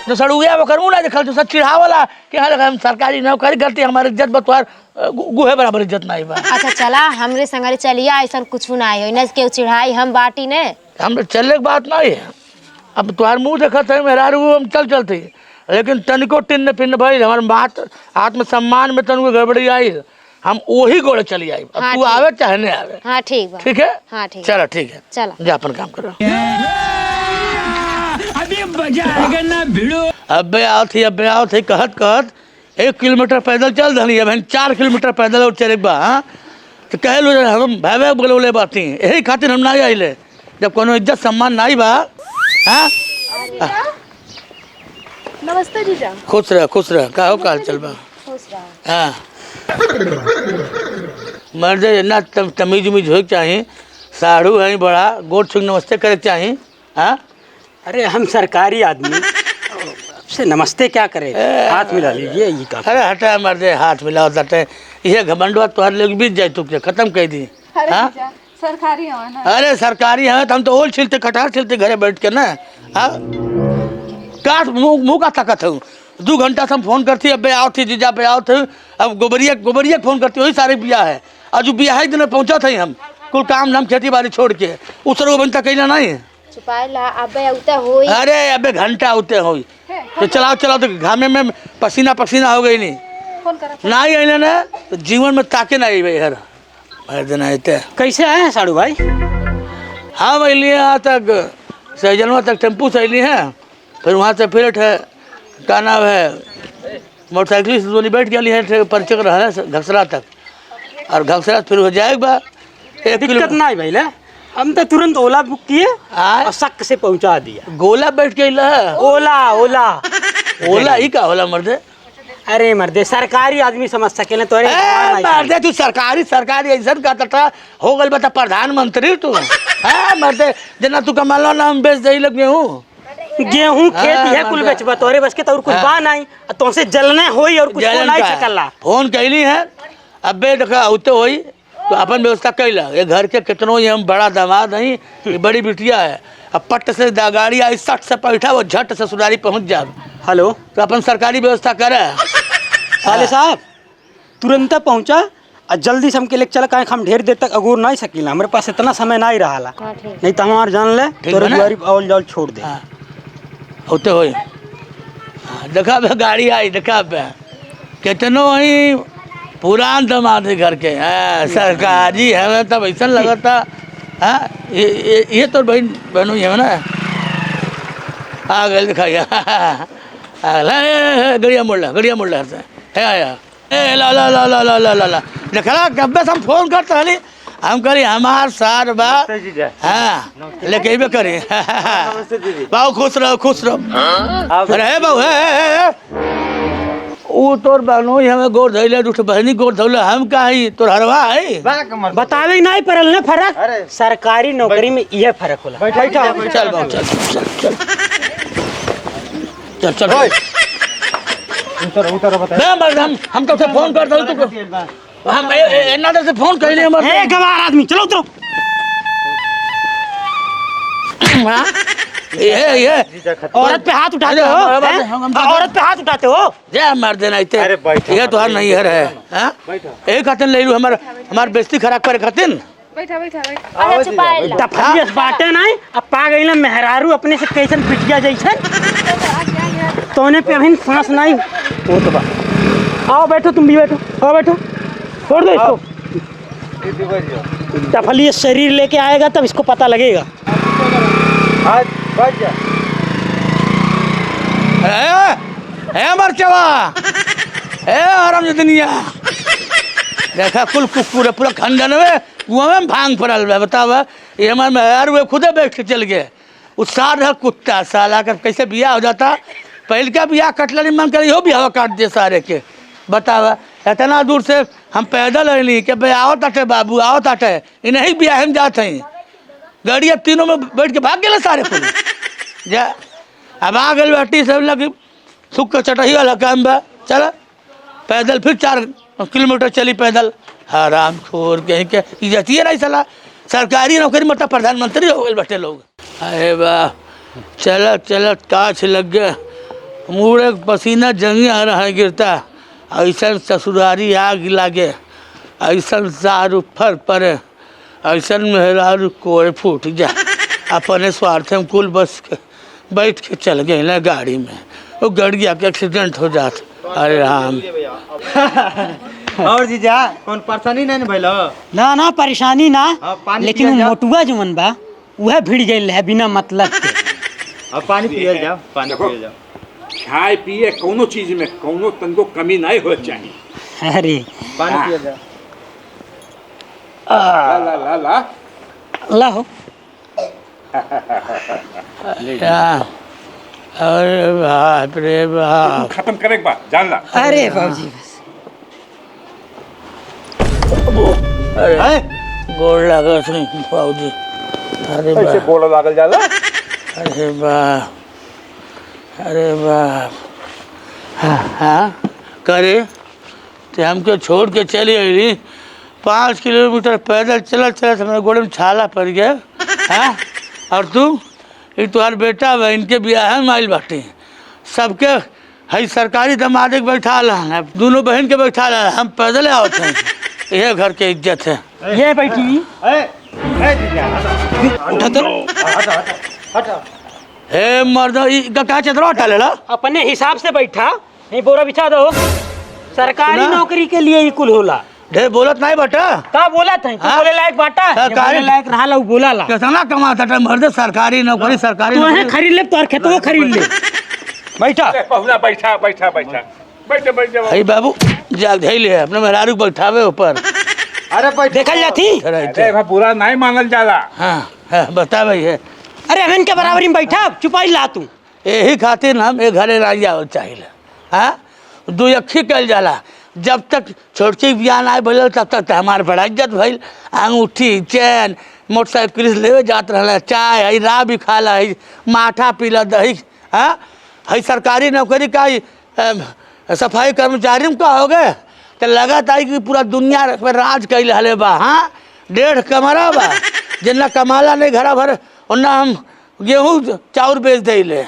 जो सड़ुआ ओकर मुँह ना देखल, जो सब चिढ़ावला कि हाँ हम सरकारी नौकरी करती, हमारी इज्जत बतवार गुहे बराबर इज्जत नहीं बा। अच्छा चला हमरे संगरे चलिया, ऐसा कुछ ना हो न केहू चिढ़ाई, हम बाटी ने हम चलने की बात नहीं है। अब तुम्हारे मुँह देखा था मेरा हम चलते, लेकिन तनिको टिन्न पिन्न भाई हमारे बात आत्मसम्मान में तनिको गड़बड़ी आई, हम वही गोड़े चली आई। अब तू आवे चाहे नहीं आवे। हाँ ठीक बा। ठीक है। हाँ ठीक। चलो ठीक है, चलो जा अपन काम करो। अभी मजा आएगा ना भिड़ो। अबे आओ थी कहत 1 किलोमीटर पैदल चल दनी, अब 4 किलोमीटर पैदल और चले बा। हाँ तो कह लो हम भाई बोले बाती, यही खातिर हम ना आइले, जब कोनो इज्जत सम्मान नहीं बा। हाँ नमस्ते जीजा। खुश रह का हो काल चल बा। हाँ मर्दे ना तमीज उमीज हो चाहिए, साढ़ू है बड़ा गोट छुक नमस्ते करे चाहिए। हाँ अरे हम सरकारी आदमी से नमस्ते क्या करें, हाथ मिला लीजिए ये का। अरे हटा मर्दे, हाथ मिलाओ तटे ये घमंडवा तुहार लोग बीत जाए, तुझे खत्म कर दी। हाँ सरकारी हवा ना। अरे सरकारी है तो हम तो ओल छिलते कटार छिलते घरे बैठ के ना। हाँ काट मुँह का ताकत हूँ, 2 घंटा से हम फोन करती, अब आओ थी जीजा पे आओ थे, अब गोबरिया फोन करती, वही सारे बिया है। और जो बिया दिन में पहुँचा थे हम, कुल काम नाम खेती बाड़ी छोड़ के उस तरह बन तक कहना नहीं। अरे अबे घंटा उते हो तो चलाओ तो घामे में पसीना हो गई नहीं आई ना, तो जीवन में ताके नहीं भाई हर दिन आते। कैसे आए हैं साड़ू भाई? हाँ मैं लिए यहाँ तक सहजनवा तक टेम्पू से लिए हैं, फिर वहाँ से फिर क्या नाम है मोटरसाइकिल से दोनों बैठ गया है परिचय रहा है घगसरा तक, और घगसरा फिर हो जाएगा। दिक्कत ना भाई ले, हम तो तुरंत ओला बुक किए और शक से पहुंचा दिया। गोला बैठ के ओला ही का होला मर्दे? अरे मर्दे सरकारी आदमी समझ सके तो मर्दे तू सरकारी ऐसा कहता था हो गल बता प्रधानमंत्री तू। मर्दे जना तू कमालो ना हम बेच दे लगे हूँ गेहूं खेत है कुल बेचबा तोरे बस के तो और कुछ बा नहीं, तो से जलने होई और कुछ नहीं सकला। फोन कैली है अबे देखा उते होई तो अपन व्यवस्था कैला, ये घर के कितनों ही हम बड़ा दामाद नहीं, ये बड़ी बिटिया है, अब पट से गाड़ी आई 60 से बैठा वो झट ससुरारी पहुंच जा। हेलो तो अपन सरकारी व्यवस्था करे। साले साहब तुरंत पहुंचा और जल्दी से हमके लेके चला, कहीं हम ढेर देर तक अगूर नहीं सकीला, हमारे पास इतना समय नहीं रहा, नहीं तो हमार जान ले तोरे दुआरी औल जाल छोड़ दे। होते होई देखा बे गाड़ी आई, देखा बे कितनों ही पुरान दामाद है घर के। सरकारी है तब ऐसा लगा था। हाँ ये तो बहनों ही है ना, आ गए दिखाइए गड़िया मोड़ ला है आया ला ला ला ला ला ला ला ला देखा कब से हम फोन करते हैं, हम करी हमार सार बा। हाँ लेके भी करी बाबू खुश रहो। अरे बाबू वो तोर बहनों हमें गोर धैले दूठ बहनी गोर धौले हम का है तोर हरवा है बतावे नहीं परल ना फर्क सरकारी नौकरी में यह फर्क होला। चल बाबू चल चल चल चल हम तो फोन कर दो तुमको हम इतना देर से फोन कर लिए ए गवार आदमी चलो उतरो। ये औरत पे हाथ उठाते हो, औरत पे हाथ उठाते हो। जय मार देना इतने ये तो हर नहीं है हाँ एक खातिन ले लू हमार बेइज्जती खराब करे खातिन बैठा बैठा बैठा अच्छा छुपाए ला तफलियस बाटे नहीं अब पा गई ना मेहरारू अपने से कैसन पिटिया जैसन तोने पे अभी सांस नहीं वो तो बा आओ बैठो तुम भी बैठो आओ बैठो छोड़ दो इसको तफलियस शरीर लेके आएगा तब इसको पता लगेगा। मरचवा आराम दुनिया देखा कुल कुकुर पूरा खंडन में कुआं में भांग पड़ल बा बताव ये हमारे मेहर हुए खुदे बैठ के चल गए उत्साह रहा कुत्ता साला कर कैसे बिया हो जाता पहल का बिया कटला नहीं मन कर यो भी हवा काट दे सारे के बतावा इतना दूर से हम पैदल अली के भाई आओ ताटे बाबू आओ ताटे इन्हीं बिया हम जाते हैं गाड़ी अब तीनों में बैठ के भाग गए सारे को जा अब आ गए बेटी सब लगी सुख का चटही वाला काम बा चला पैदल फिर 4 किलोमीटर चली पैदल हराम खोर कहीं के इज्जत ही नहीं चला सरकारी नौकरी मतलब प्रधानमंत्री हो गए बैठे लोग अरे वाह चलत चलत काछ लग गया मुँह पसीना जंगे आ रहा है गिरता ऐसा ससुरारी आग लागे ऐसा दारू फर पड़े ऐसा मेहरारू कोड़ फूट जा अपने स्वार्थ में कुल बस के बैठ के चल गए ना गाड़ी में वो गड़िया के एक्सीडेंट हो जाता अरे राम और जीजा कौन परेशानी नहीं भइलो ना ना परेशानी ना पानी लेकिन पिया मोटुआ जो मन बा वह भिड़ गई है बिना मतलब के। अब पानी पियल जाओ पानी पियल जाओ खाए पिए कोनो चीज में कोनो तनको कमी नहीं हो चाहिए। अरे पानी पियल जाओ ला ला ला ला लाओ अरे बाप रे बाप खत्म करे एक बार जान ला। अरे बाबूजी बस अरे गोड़ लगा सुन बाबूजी अरे ऐसे बोल लागल जाला अरे बाप अरे बाप हाँ करे तो हमको छोड़ के चली आई 5 किलोमीटर पैदल चलत चलत हमारे गोड़े में छाला पड़ गया हाँ और तू ये तुम्हार बेटा बा इनके बियाह में आइल बाटे सबके हई सरकारी दमादे के बैठा ला दोनों बहन के बैठा ला हम पैदल आवत हैं यह घर के इज्जत है ये बैठी उठा तो हटा हे मर्द का चदरा हटा ले ला अपने हिसाब से बैठा नहीं बोरा बिछा दो सरकारी सुना? नौकरी के लिए ही कुल होला ढेर बोलत नहीं बटा का बोला था तू बोले लायक बाटा सरकारी- बोले लायक रहा ला बोला ला कितना कमाता था मर्द सरकारी नौकरी सरकारी तू नौकरी। है खरीद ले तो खेतों खरीद ले बैठा पहुला बैठा बैठा बैठा बैठे बैठे अरे बाबू जाग धैल है अपने मेहरारू को बैठावे ऊपर अरे भाई देखल जाती अरे भाई बुरा नहीं मानल जाला। हाँ बता भाई है अरे हम इनके बराबरी में बैठा चुपाई ला तू यही खातिर हम एक घरे रह जाओ चाहिए हाँ 2 अखी कल जाला जब तक छोटकी बियाह आए बोले तब तक हमारे बड़ा इज्जत भइल अंगूठी चैन मोटरसाइकिल लेवे जात रहा चाय हई रा भी खा ला हई माठा पीला दही हाँ हई सरकारी नौकरी का सफाई कर्मचारी में का हो गए तो लगा था कि पूरा दुनिया पर राज कैल हले बा हाँ 1.5 कमरा बा जितना कमाला नहीं घरा भर उन्ना हम गेहूँ चाउर बेच दे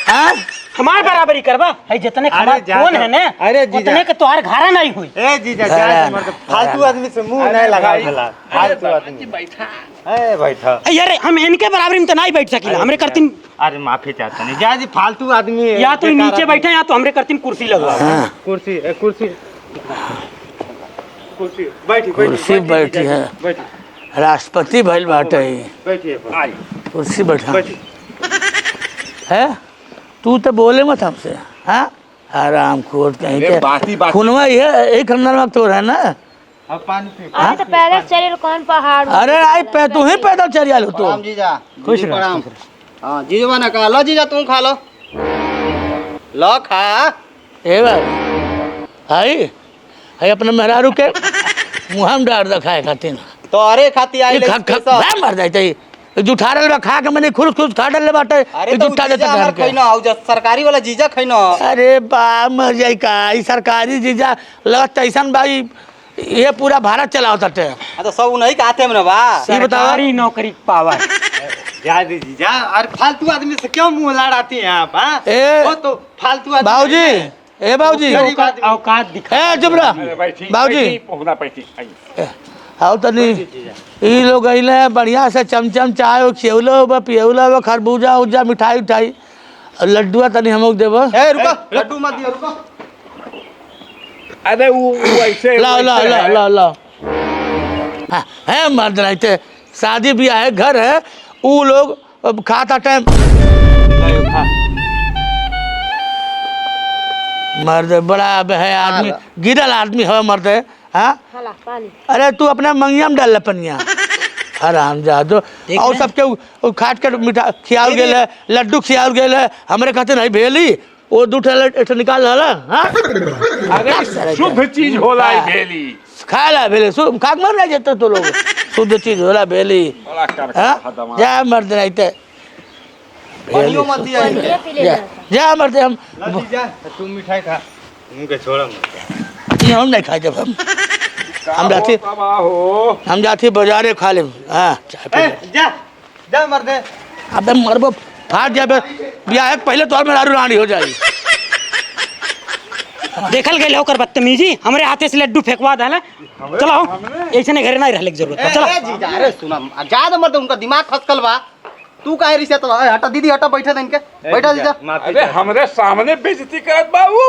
हाँ हमार बराबरी करबा है जितने खबर कौन है ना अरे जीजा। उतने के तोहार घरा नहीं हुई ए जीजा जा मत फालतू आदमी से मुंह नहीं लगाओ भला फालतू आदमी बैठा ए बैठा अरे हम इनके बराबरी में तो नहीं बैठ सकिला हमरे करतीन अरे माफी चाहता नहीं जा जी फालतू आदमी या तो नीचे बैठे या तो हमरे करतीन कुर्सी लगवा कुर्सी कुर्सी कुर्सी बैठी कुर्सी बैठी है राष्ट्रपति भइल बाटे बैठिए कुर्सी बैठा है तू तो बोले मत हमसे हाँ आराम खोर कहीं के खुनवा ये एक अंदर में तो है ना अब पानी पी अरे तो पैदल चले कौन पहाड़ अरे आई पे तू ही पैदल चल आलो तो प्रणाम जीजा खुश प्रणाम हां जीजा ना खा लो जीजा तुम खा लो लो खा ए बात है अपने मेहरारू के मुँह में डाल रखा है खातिर तो अरे खाती आई मर जाते जुठा रहा खा के मैंने खुश खुश खा डाले बाटे अरे तो जुठा जीजा हमार खइना आउ जा सरकारी वाला जीजा खइना। अरे बा मर जाई का ई सरकारी जीजा लगत ऐसन भाई ये पूरा भारत चलाओ तटे तो सब उन्हीं खाते में बा। ये बताओ सरकारी नौकरी पावर। जा दे जीजा और फालतू आदमी से क्यों मुंह लड़ाती हैं आप? हां ए वो तो फालतू आदमी। बाबूजी ए बाबूजी औकात दिखा। ए चुप रह बाबूजी पहुंचना पैठी आओ तनी ई लोग अइले बढ़िया से चमचम चाय खियौलो पियौलो खरबूजा उजा मिठाई उठाई लड्डुआ तनी हम लोग देबो। ए रुको लड्डू मत दियो रुको। अरे वो ऐसे ला ला ला ला ला है मर्द रहते शादी ब्याह है घर है वो लोग खाता टाइम मर्द बड़ा है आदमी गिरल आदमी है मर्द है हाँ अरे तू अपना मंगिया में डाल पनिया आराम जा दो और सबके खाट के मिठा खियाल गए लड्डू खियाल गए हमारे खाते नहीं भेली वो दू निकाल रहा अरे शुद्ध चीज होला है भेली खा ला भेली खाक मर नहीं जाते तो लोग शुद्ध चीज होला भेली जा मर्द रहते मत दिया जा मर्द हम तू मिठाई खा मुंह के छोड़ा हम नहीं खाए जब हम जाते बाजारे खा ले जा जा मर दे। अबे मरबो फाट जाबे ब्याह पहले तौर में लारू रानी हो जाएगी। देखल गए होकर बदतमीजी हमारे हाथे से लड्डू फेंकवा डाला। चलो ऐसे ने घर नहीं रहने की जरूरत है। चलो जीजा अरे सुना ज्यादा मत उनका दिमाग खसकल बा। तू काहे रिश्ता तो हटा दीदी हटा बैठा दे इनके बैठा जीजा। अरे हमरे सामने बेइज्जती करत बाबू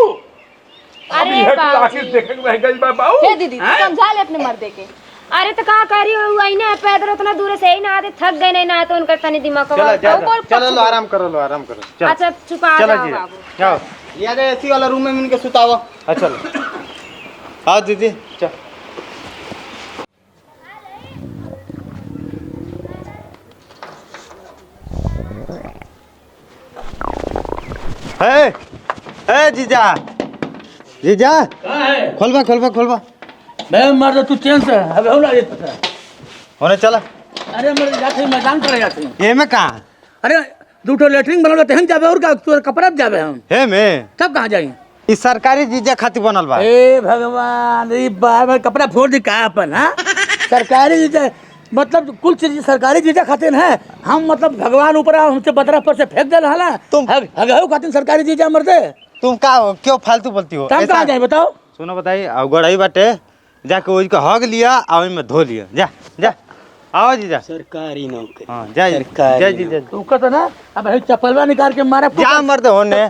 अरे बाबू हे दीदी समझा ले अपने मर्दे के। अरे तो का करी हुई ना पैदल उतना दूर से ही ना आते थक गए नहीं ना तो उनका तनी दिमाग चलो चलो लो आराम करो लो आराम करो चल। अच्छा चुपा चलो जाओ जी बाबू जाओ याद है एसी वाला रूम में इनके सुताओ। अच्छा चलो आओ दीदी चल। ए जीजा जीजा खोलवा खोलवा खोलवा मैं मर्द तू चैन से अब हो ना पता होने चला। अरे मर्द जाते मैदान पर जाते ये में कहाँ? अरे दूठो लेटरिन बनल तो हम जाबे और का तू कपड़ा पे जाबे हम हे में तब कहाँ जाई इस सरकारी जीजा खातिर बनल बा। ए भगवान ई बार में कपड़ा फोड़ दी का अपन हां सरकारी जीजा मतलब कुल चीज सरकारी जीजा खातिर है हम मतलब भगवान ऊपर हमसे बदरा पर से फेंक दे रहा तुम हगहु खातिर सरकारी जीजा मरदे तुम का क्यों फालतू बोलती हो? तब कहाँ जाए बताओ सुनो बताइए अवगढ़ बाटे जाके वही का हग लिया और में धो लिया जा जा आओ जीजा सरकारी नौकरी। हाँ जा जा जीजा तू कहता ना अब है चप्पलवा निकाल के मारा जा मर्द होने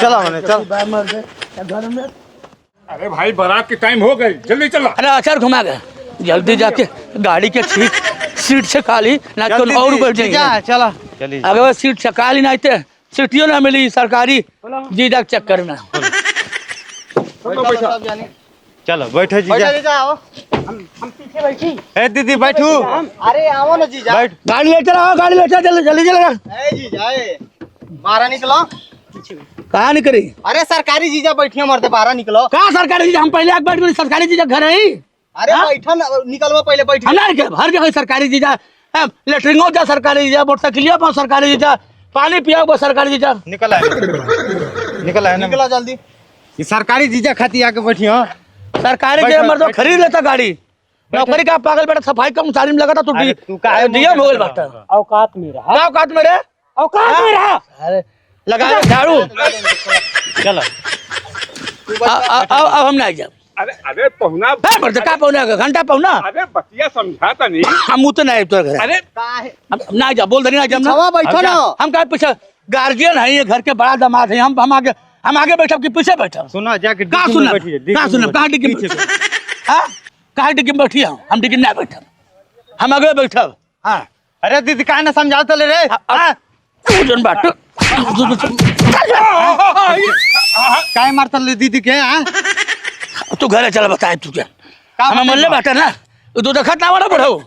चलो होने चल घर में अरे भाई बारात की टाइम हो गई जल्दी चला। अरे अचार घुमा गए जल्दी जाके गाड़ी के सीट से खाली ना तो और बैठ जाएंगे। चलो चलिए अगर सीट से खाली ना आते सीटियों ना मिली सरकारी जीजा के चक्कर में। चलो बैठो जीजा हम पीछे बैठी। ए दीदी बैठू। अरे आओ ना जीजा। बैठ गाड़ी ले चला गाड़ी ले चला जल्दी जल्दी चला ए जीजा ए बाहर निकलो। कहाँ निकली अरे सरकारी जीजा बैठिए मर्दे बाहर निकलो। कहाँ सरकारी जीजा हम पहले बैठ गए सरकारी जीजा घर है अरे बैठा निकलवा पहले बैठ। हर जगह सरकारी जीजा लेटरिंगो जा सरकारी जीजा मोटरसाइकिलिया पर सरकारी जीजा पानी पिया वो सरकारी जीजा निकल आए निकला जल्दी। ये सरकारी जीजा खाती आके बैठी हो। सरकारी जीजा मर्दो खरीद लेता गाड़ी नौकरी का पागल बेटा सफाई कर्मचारी में लगा था तू डीएम हो गया बात औकात में रहा। औकात में रहे औकात में रहा। अरे लगा झाड़ू चलो अब हम नहीं जाए। अरे अरे पहुना मर्द का पहुना घंटा पहुना अरे बतिया समझाता नहीं हम तो नहीं तो घर अरे ना जा बोल दे ना जब ना बैठो ना हम कहा पीछे गार्जियन है ये घर के बड़ा दामाद है हम आगे बैठे कि पीछे बैठे सुनो जाके कहाँ सुना कहाँ सुना कहाँ डिग्गी कहाँ डिग्गी में बैठी हम डिग्गी नहीं बैठे हम आगे बैठे। हाँ अरे दीदी कहा ना समझाओ रे बात काय मारता दीदी के तू घरे चला बताए तू क्या हमें मरने बैठा ना तू देखा ना बड़ा बढ़ो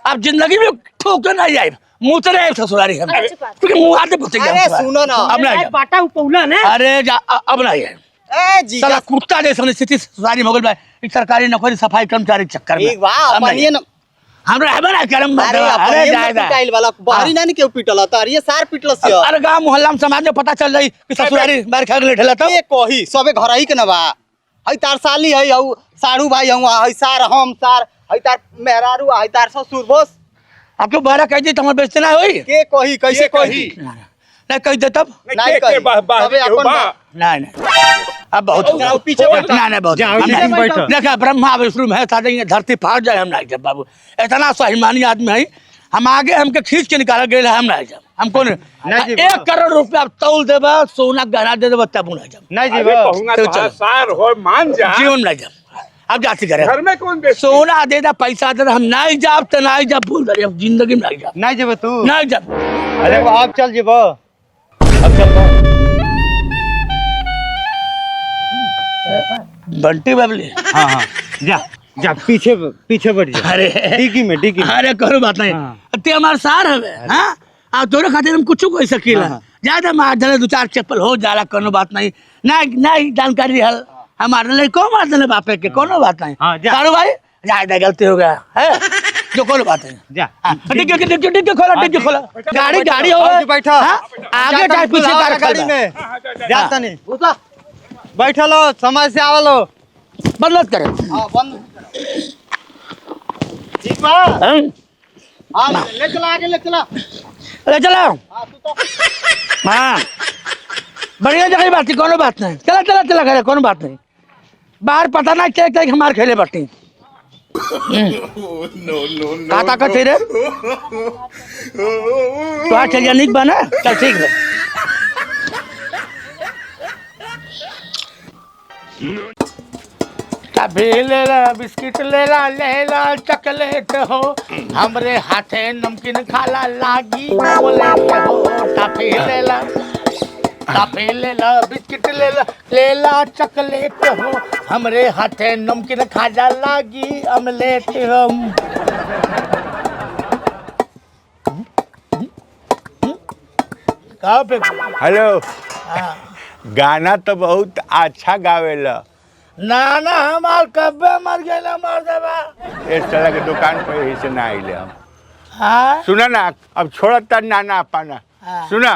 अब जिंदगी में ठोक नहीं जाए मुँह तो नहीं ससुरारी हम क्योंकि मुँह आते पूछे अरे सुनो ना अब नहीं बाटा उपौला ने। अरे जा अब नहीं है ए जीजा साला कुत्ता जैसा स्थिति ससुरारी में हो गइल बा ई सरकारी नौकरी सफाई कर्मचारी के चक्कर में ठीक बा अपनिए न हमरा है ना करम अरे अरे अपनिए पिटाइल वाला बाहरी ना केहू पिटल त अरे सार पिटल से अरे गांव मोहल्ला में समाज में पता चल जाई कि ससुरारी मार खा गेल ढेला तो ए कही सबे घर ही के न बा हई तार साली हई हऊ साड़ू भाई हऊ हई सार हम सार हई तार मेहरारू हई तार ससुर बोस आपको बारह कह दी तुम्हारे बेचते ना होई के कही कैसे कही नहीं कह दे तब नहीं कही सबे अपन नहीं अब बहुत जाओ पीछे बैठो नहीं बहुत देखा ब्रह्मा विष्णु महेश आ जाएंगे धरती फाड़ जाए हम नहीं जब बाबू इतना स्वाभिमानी आदमी है हम आगे हमके खींच के निकाला गए हम नहीं जब हमको 1 करोड़ रुपया तौल देबा सोना गहना दे देबा तब नहीं जब नहीं जी कहूंगा तो सार हो मान जा जीवन नहीं जब अब जाती करे घर में कौन बेचती? सोना दे दा पैसा दे हम नहीं जाब तो नहीं जब बोल रहे जिंदगी में नहीं जब नहीं जेब तू नहीं जब अरे वो आप चल जेब अब चल बंटी बबली हाँ हाँ जा जा पीछे पीछे बैठ जा अरे डिग्गी में अरे करो बात नहीं ते हमार सार हवे हां आ तोरे खातिर हम कुछ कोई सकीला ज्यादा मार दे 2-4 चप्पल हो जाला कोनो बात नहीं नहीं जानकारी हल हमारे लिए को मार देने बापे के कोनो बात नहीं हाँ, जा। सारू भाई ज्यादा गलती हो गया है जो कोनो बात नहीं जा डिग्गी खोला गाड़ी हो आओ जी, बैठो। आगे चाहे पीछे कार गाड़ी में जाता नहीं उठा बैठलो समय से आवलो बदलत करे हां बंद ठीक बा हां हां ले चला आगे ले चला ले चला हां तू तो हाँ बढ़िया जगह बात कोनो बात नहीं चला करे कोनो बात नहीं बाहर पता ना क्या हमारे खेले बाटी का ताकत है रे तो आज चलिए निक बना चल ठीक है कभी ले ला बिस्किट ले ला चॉकलेट हो हमरे हाथे नमकीन खाला लागी बोले हो टॉफी ले ला बिस्किट ले ला चॉकलेट हो हमरे हाथे नमकीन खाजा लागी अमलेट हम हेलो गाना तो बहुत अच्छा गावेला ना हमार कब्बे मर गया मर देवा इस तरह के दुकान पे ही से ना आइले हम हाँ सुना ना अब छोड़ता नाना पाना सुना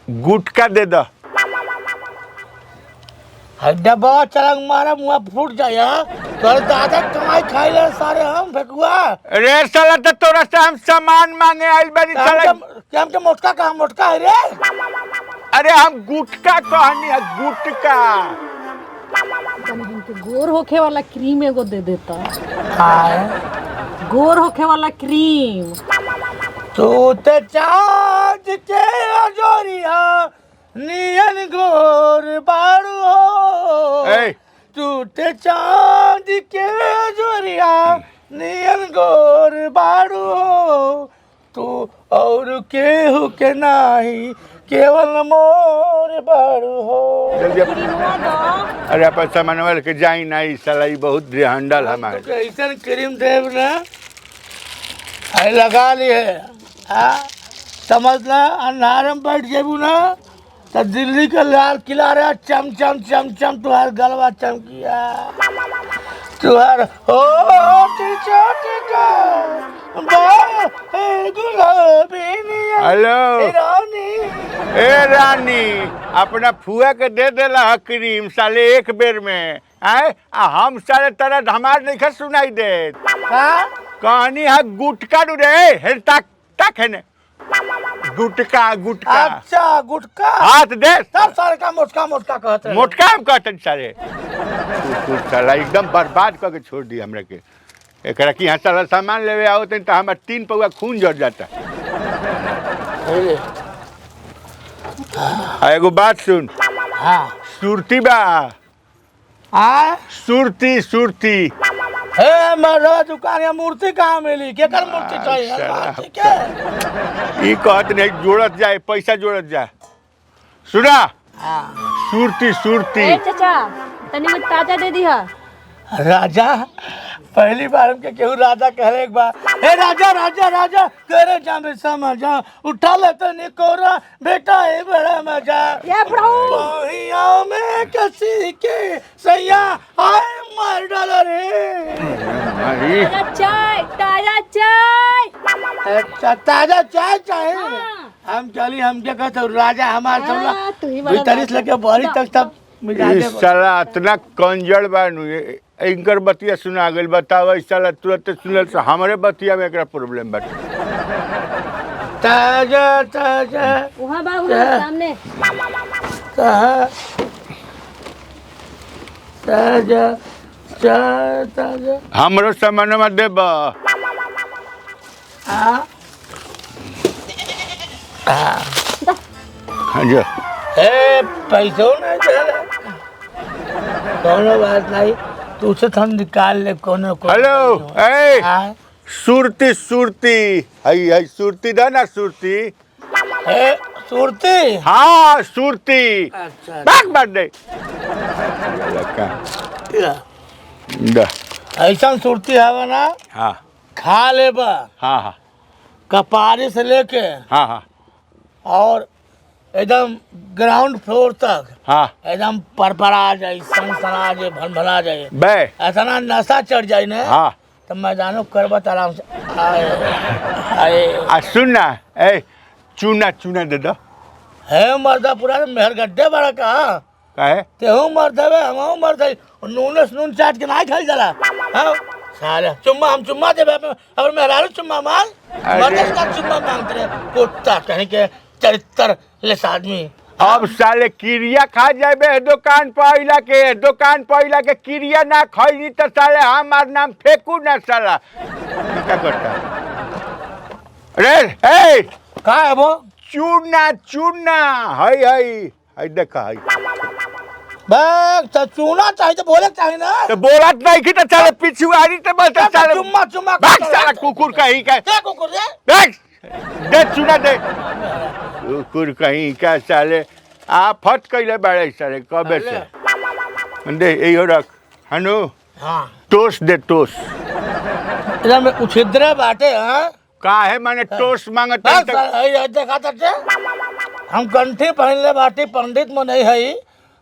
गुटका दे दो डब्बा चलंग मारा मुँह फूट जाए तोर दादा कमाई खाई ले सारे हम फेकुआ रे साला तो तोरा से हम सामान मांगे आइल बानी साला क्या हमके मोटका कहाँ मोटका है रे अरे हम गुटका कहनी है गुटका गोर होखे वाला क्रीम एगो दे देता हाँ गोर होखे वाला क्रीम तू ते चाँद के अजोरिया नियन गोर बारू हो ए तू ते चाँद के अजोरिया नियन गोर बारू हो तू और केहू के नाही केवल मोर बारू हो अरे अपन सामान के जाई नहीं साला ई बहुत हंडल हमारे कैसन क्रीम देव ना है लगा लिए हाँ समझना अंधार में बैठ जेबू ना तो दिल्ली का लाल किला रहा चम चम चम चम तुहार गलवा चमकिया तुहार हो हेलो रानी ए रानी अपना फुआ के दे देला क्रीम साले एक बेर में आए आ हम साले तरह हमार नहीं खा सुनाई दे हाँ कहानी है गुटका नु रे हे तक है ने गुटका गुटका अच्छा गुटका हाथ दे सब सारे का मोटका मोटका कहते हैं मोटका हम कहते सारे तू साला एकदम बर्बाद करके छोड़ दी हमरा के एकरा की यहाँ साला सामान लेवे आओ तो हमार 3 पौआ खून जड़ जाता एगो बात सुन हाँ सुरती बा हाँ सुरती हे मेरा दुकान या मूर्ति कहाँ मिली केकर मूर्ति चाहिए ठीक है ई कहत नहीं जोड़त जाए पैसा जोड़त जाए सुना सुरती ए चाचा तनी में ताजा दे दी हा राजा पहली बार हमके केहू राजा कहले एक बार, हे राजा राजा राजा करे जामे समझा उठा ले तो निकोरा बेटा है बड़ा मजा ये प्रभु पहिया में कसी के सैया आए मार डाला रे। चाय ताजा चाय। अच्छा ताजा चाय चाहे हम चली हमके कहते राजा हमार सब भीतरी लेके बहरी तक सब इस साला इतना कंजर बानू इनकर बतिया सुना गइल बताओ इस साला तुरंत सुनल से हमरे बतिया में एकरा प्रॉब्लम बाटे। ताजा ताजा वहाँ बा वहाँ सामने। ताजा ताजा चाय ताजा हमरो सामान में देब। हाँ जी ए पैसों नहीं चले कोनो बात नहीं तुझसे हम निकाल ले कोनो को। हेलो ए सुरती सुरती हई हई सुरती दा ना सुरती ए सुरती हाँ सुरती अच्छा बाग बात दे दा ऐसा सुरती हवा ना हाँ खा ले बा हाँ हाँ कपारी से लेके हाँ हाँ और एकदम ग्राउंड फ्लोर तक हाँ एकदम परपरा जाए सनसना जाए भनभना जाए बे ऐसा ना नशा चढ़ जाए ना हाँ तो मैदानों करबत आराम से आए आए आ सुन ना ए चूना चूना दे दो है मर्दा पूरा मेहर गड्ढे बड़ा कहा काहे तेहू मर देवे हमहू मर दे नून नून चाट के नहीं खाई जाला हाँ साले चुम्मा हम चुम्मा देवे और मेहरारू चुम्मा मांग मर्दा का चुम्मा मांगते रहे कुत्ता कहीं के चरित्र लेस आदमी। अब साले किरिया खा जाए दुकान पहिला के किरिया ना खैली तो साले हमार नाम फेंकू ना साला क्या करता अरे ए का है वो चूना चूना हई हई हई देखा हई बैग तो चूना चाहिए तो बोले चाहिए ना तो बोलत नहीं की तो साले पिछुआरी तो बस साले चुम्मा चुम्मा भाग साला कुकुर कहीं का क्या कुकुर रे भाग दे चूना दे कुकुर कहीं का साले आ फट कैले बाड़े साले कबे से दे यो रख हनु हाँ टोस दे टोस इधर में उछिद्र बाटे हाँ काहे माने टोस मांगता बस देखा था हम कंठी पहन ले बाटी पंडित में नहीं है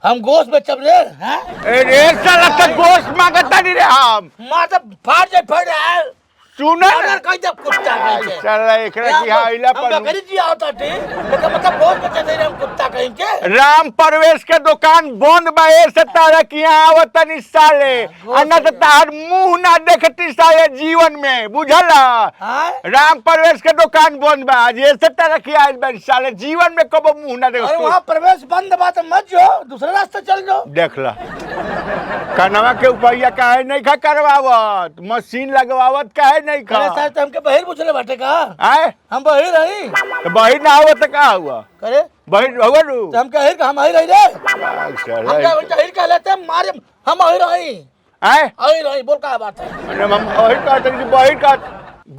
हम गोश्त बेचब रे हैं अरे साला तो गोश्त मांगता नहीं रे हम माता फाड़ जाए फाड़ है सुना अगर कहीं जब कुत्ता कहीं के साला एकरा की हाइला हम पर बकरी जी आवता थी लेकिन मतलब गोश्त बेचे दे रहे हम कुत्ता कहीं के राम परवेश के दुकान बंद बा ऐसे तारा की आवत नहीं साले अन्ना तो तार मुंह ना देखती साले जीवन में बुझला हाँ राम परवेश के दुकान बंद बा आज ऐसे तारा की आइल बा साले जीवन में कबो मुंह ना अरे देखो वहाँ प्रवेश बंद बात मत जो दूसरा रास्ता चल जाओ देख ला कनवा के ऊपरिया काहे नहीं खा करवावत मशीन लगवावत काहे नहीं खा अरे सर तो हमके बहिर पूछले बाटे का आए हम बहिर रही तो बहिर ना हुआ तो का हुआ करे बहिर हुआ रू तो हम कहिर का हम आई रही रे हम कहिर कह लेते मारे हम आई रही आए आई रही बोल का बात है मैंने हम बहिर का तो बहिर का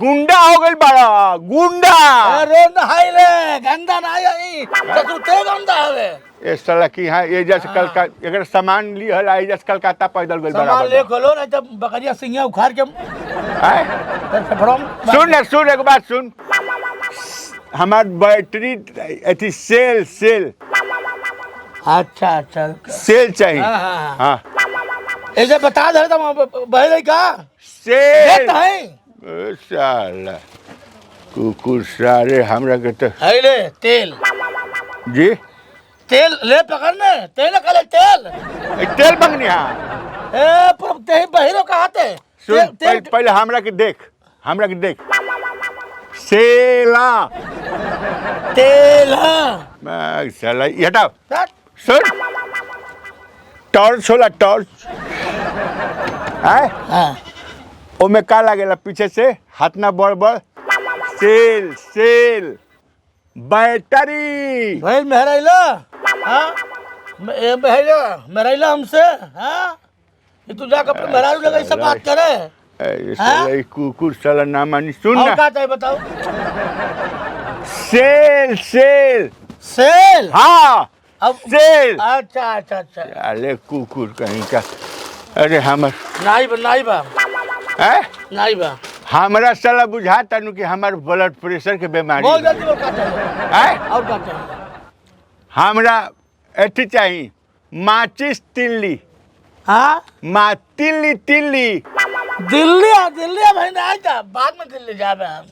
गुंडा हो गई बड़ा गुंडा अरे नहाई ले गंदा नहीं आई तो ते गंदा हवे ये साला की हां ये जैसे कलकत्ता अगर सामान ली हल आई जैसे कलकत्ता पैदल गई सामान ले बराबर खोलो नहीं तो बकरिया सिंगिया उखाड़ के आए सुन एक बात सुन हमार बैटरी अथी सेल सेल अच्छा अच्छा सेल चाहिए हाँ, हाँ, हाँ ऐसे बता दे तो बहरे का सेल है ओ साला कुकुर सारे हमरा के तो है ले तेल जी तेल ले पकड़ने तेल खा तेल तेल मंगनी हाँ ए पर ते बहिरो कहाते सुन पहले हमरा के देख सेला तेल मैं साला ये हटाओ हाँ सुन टॉर्च होला टॉर्च आए हाँ ओमे का लागेला पीछे से हाथ ना बड़ बड़ सेल सेल बैटरी भाई मेहराइला हाँ मेहराइला हमसे हाँ ये तू जाकर अपने मेहरारू लगा सब बात करे साला कुकुर साला ना मानी सुन और ना क्या चाहिए बताओ सेल सेल सेल हाँ अब सेल अच्छा अच्छा अच्छा अरे कुकुर कहीं का अरे हमर नाई बा है नाई बा हमरा साला बुझा तनु कि हमार ब्लड प्रेशर के बीमारी बहुत जल्दी वो का चाहिए है और का चाहिए हमरा एथी चाहिए माचिस तिल्ली हाँ तिल्ली दिल्ली भाई नहीं था बाद में दिल्ली जाबे हम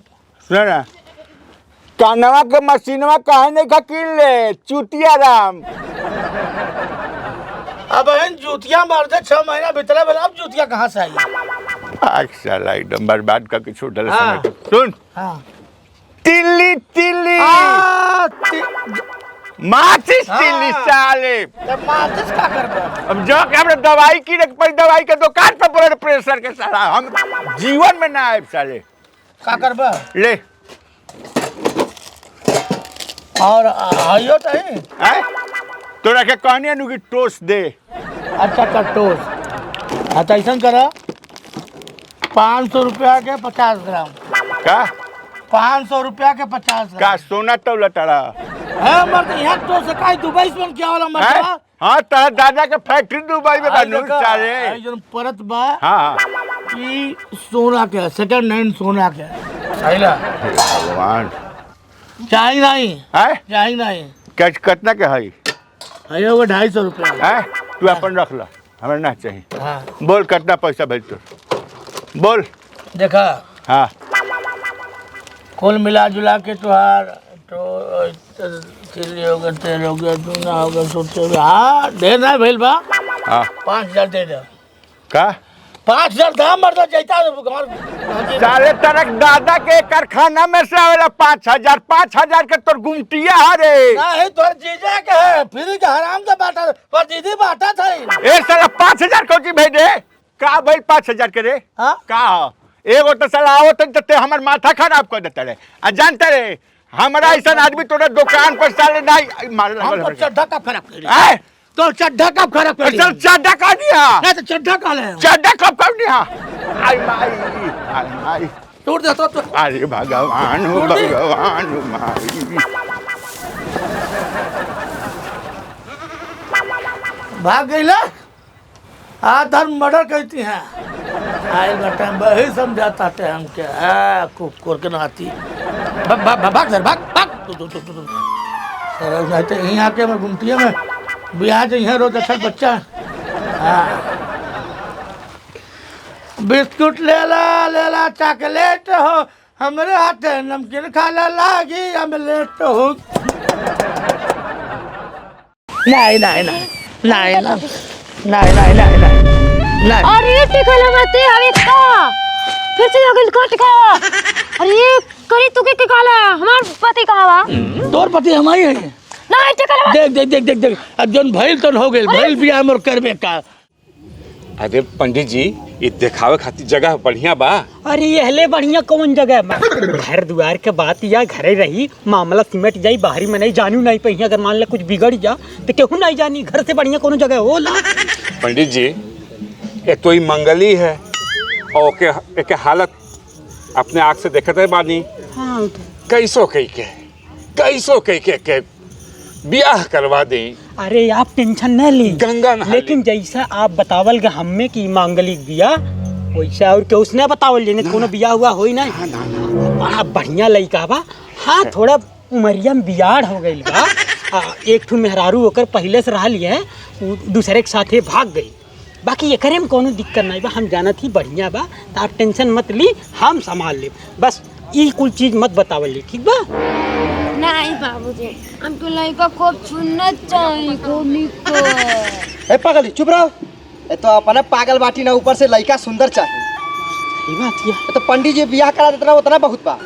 सुना कानवा के मशीनवा काहे नहीं खकील ले चुतिया राम अब इन जूतियां मार दे 6 महीना भीतर बोला अब जूतियां कहाँ से आई आज साला एकदम बर्बाद करके छोड़ल हाँ। समय को सुन हाँ तिल्ली माचिस तिल्ली साले तब माचिस का करबा अब जो कि हमने दवाई की रख पड़ी दवाई के दुकान पर ब्लड प्रेशर के साला हम जीवन में ना आए साले का करबा ले और आइयो तो है तोरा के कहनी नु कि टोस्ट दे अच्छा टोस्ट अच्छा ऐसा करा 500 रुपया के 50 ग्राम का 500 रुपया के 50 का ग्राम सोना तो लटड़ा है मर्द यहाँ तो से काई दुबई से क्या वाला मर्द हाँ तेरा दादा के फैक्ट्री दुबई में बनू साले जन परत बा हाँ कि सोना के सेकंड हैंड सोना के सहीला भगवान चाहिए नहीं है चाहिए नहीं कितना के है है वो 250 रुपया है तू अपन रख ला हमें ना चाहिए हाँ बोल कितना पैसा भेज तो बोल देखा हाँ कुल मिला जुला के तुहार तो चिल्ली हो गया तेल हो गया चूना हो गया सोचे हो गया हाँ ढेर ना भेल बा हाँ 5000 दे दे का 5000 दाम मरदा जाता साले तरक दादा के कारखाना में से आवेला 5000 के तोर गुमटिया हरे नहीं तोर जीजा के है फिर के हराम का बाटा पर दीदी बाटा था ए साला 5000 कोची भेजे का भाई 5000 के रे हाँ का एगो तो साला आवत ते हमर माथा खराब कर देता रे आ जानते रे हमरा ऐसा आदमी तोरा दुकान पर साले नहीं मार हम तो चड्ढा कब खराब कर है तो चड्ढा कब खराब कर चल चड्डा कर दिया नहीं तो चड्ढा का ले चड्डा कब कर दिया आई माई तोड़ दे तो अरे भगवान हो भगवान माई भाग गईला आधर मर्डर कहती हैं आयल बेटा वही समझाता थे हम के कुकुर के नाती भाग सर भाग सर नहीं तो यहीं आके मैं घूमती है मैं बिहार से यहाँ रोज अच्छा बच्चा हाँ बिस्कुट ले ला चॉकलेट हो हमारे हाथ नमकीन खाला लागी अमलेट हो नहीं अरे टिकल मते हवे का फिर से लगल कट का अरे करी तू के काला हमार पति कहवा तोर पति हमारी है नहीं टिकल देख अब जोन भइल तो हो गेल भइल बियाह मोर करबे का अरे पंडित जी ये दिखावे खातिर जगह बढ़िया बा अरे यहले बढ़िया कौन जगह बा घर दुआर के बात या घरे रही मामला सिमट जाई बाहरी में नहीं जानू नहीं पही अगर मान ले कुछ बिगड़ जा तो केहू नहीं जानी घर से बढ़िया कोनो जगह होला पंडित जी ये तो ही मंगली है और के हालत अपने आँख से देखते बानी हाँ कैसो कई के ब्याह करवा दे अरे आप टेंशन न ली गंगा नहा लेकिन जैसा आप बतावल गे हमें की मांगलिक बिया वैसा और क्या उसने बतावल जे कोनो बिया हुआ होई ना बड़ा बढ़िया लड़का बा हाँ थोड़ा उमरिया में बियाड़ हो गई बा एक ठू मेहरारू होकर पहले से रह लिए दूसरे के साथे भाग गई बाकी एकरे में कोनो दिक्कत नहीं बा हम जानत ही बढ़िया बा तो आप टेंशन मत ली हम संभाल ले बस ये कुल चीज मत बतावल ली ठीक बा नहीं बाबूजी हमको लड़का खूब सुनना चाहिए खूब निको ए पागल चुप रहो ए तो अपना पागल बाटी ना ऊपर से लड़का सुंदर चाहिए सही बात है तो पंडित जी बियाह करा देता उतना बहुत बा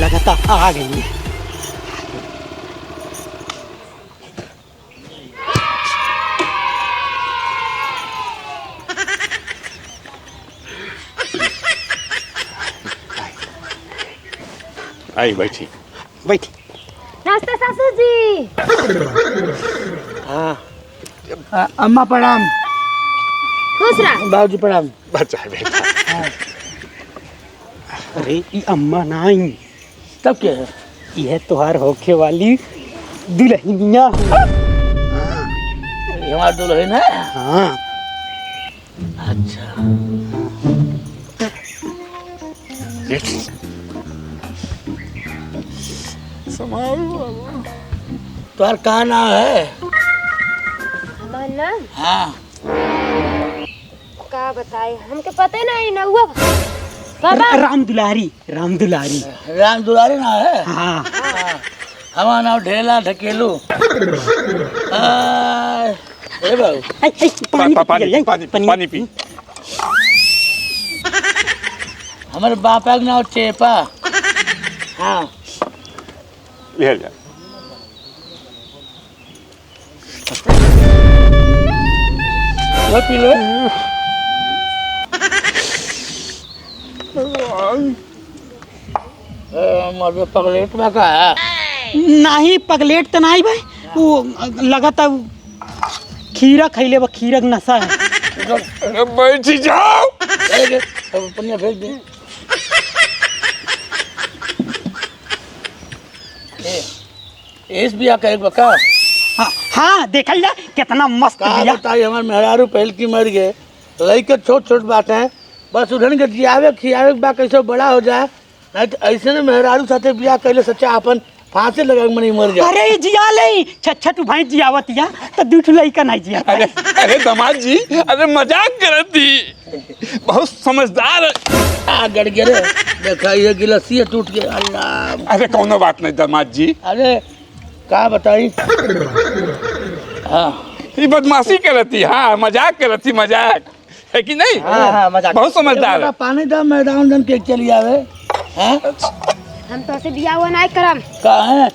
लगातार आ गई है आई बैठी बैठी नमस्ते सासू जी अम्मा प्रणाम खुश रह बाबूजी प्रणाम बच्चा है बेटा अरे ये अम्मा नहीं तब क्या है यह तोहार होखे वाली दुल्हनिया है हमारा दुल्हन है हाँ अच्छा तुम्हारा कहाँ नाम है? हमार नाम हाँ का बताए हमके पता नहीं ना हुआ बाबा। राम दुलारी, राम दुलारी। राम दुलारी ना है? हाँ हमारा नाम ढेला ढकेलू। ए बाबू पानी पी। हमारे बापा का नाम चेपा। हाँ ले जा। लो पी लो। मर्द पगलेट में का है? नहीं पगलेट तो नहीं भाई, वो लगा था खीरा खैले बा, खीरा का नशा है। अरे बैठ जाओ। पनिया भेज दे। एस बिया का एक बका। हाँ देखल जा कितना मस्त का बिया। बताई हमारे मेहरारू पहल की मर गए, लड़के छोट छोट बात है, बस उधर के जियावे खियावे के बा कैसे बड़ा हो जाए, नहीं तो ऐसे ने मेहरारू साथे बिया कैले सच्चा अपन फांसी लगा के मनी मर जाए। अरे जिया ले छठ भाई जियावत या तो दूठ लइका नहीं जिया। अरे अरे दामाद जी, अरे मजाक करती, बहुत समझदार है। आ गड़ गए रे, देखा ये गिलासी टूट गए। अल्लाह। अरे कोनो बात नहीं दामाद जी। अरे का बताई। हाँ ये बदमाशी करती, हाँ मजाक करती, मजाक है कि नहीं? हाँ मजाक। बहुत समझदार है। पानी दा मैदान दन के चली आवे। हैं हम तो से बिया हुआ नहीं करम। का है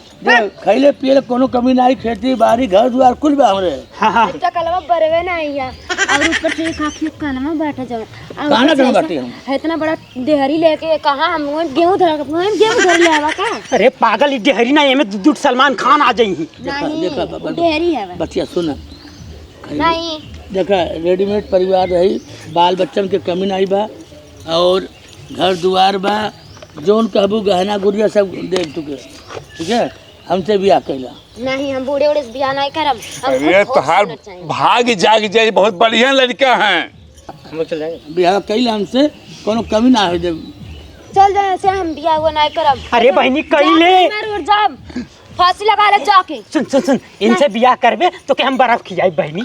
खैले पिए कोनो कमी नहीं, खेती बाड़ी घर द्वार कुल बा हमरे। हाँ अच्छा कलमा बरवे नहीं है और ऊपर से खाखी कलमा बैठा जाओ। कहां कहां बाटी हम? इतना बड़ा देहरी लेके कहां हम गेहूं धर ले आवा का? अरे पागल, डेहरी ना एमे दूध सलमान खान आ जाई। नहीं देखा देहरी है बच्चिया सुन, नहीं देखा रेडीमेड परिवार रही, बाल बच्चन के कमी नहीं बा और घर दुआर बा, जोन कहबू गहना गुड़िया सब दे चुके। ठीक है, हमसे बियाह कैला। नहीं हम बूढ़े बूढ़े से बियाह नहीं करम। अरे तोहार भाग जाग जाए, बहुत बढ़िया लड़का है। बियाह कैला हमसे, कोनो कमी ना हो दे। चल जाए से हम बियाह हुआ नहीं करम। अरे बहनी कैले जाम फांसी लगा ले जाके। सुन सुन सुन, इनसे बियाह करबे तो के हम बर्फ खियाई बहनी।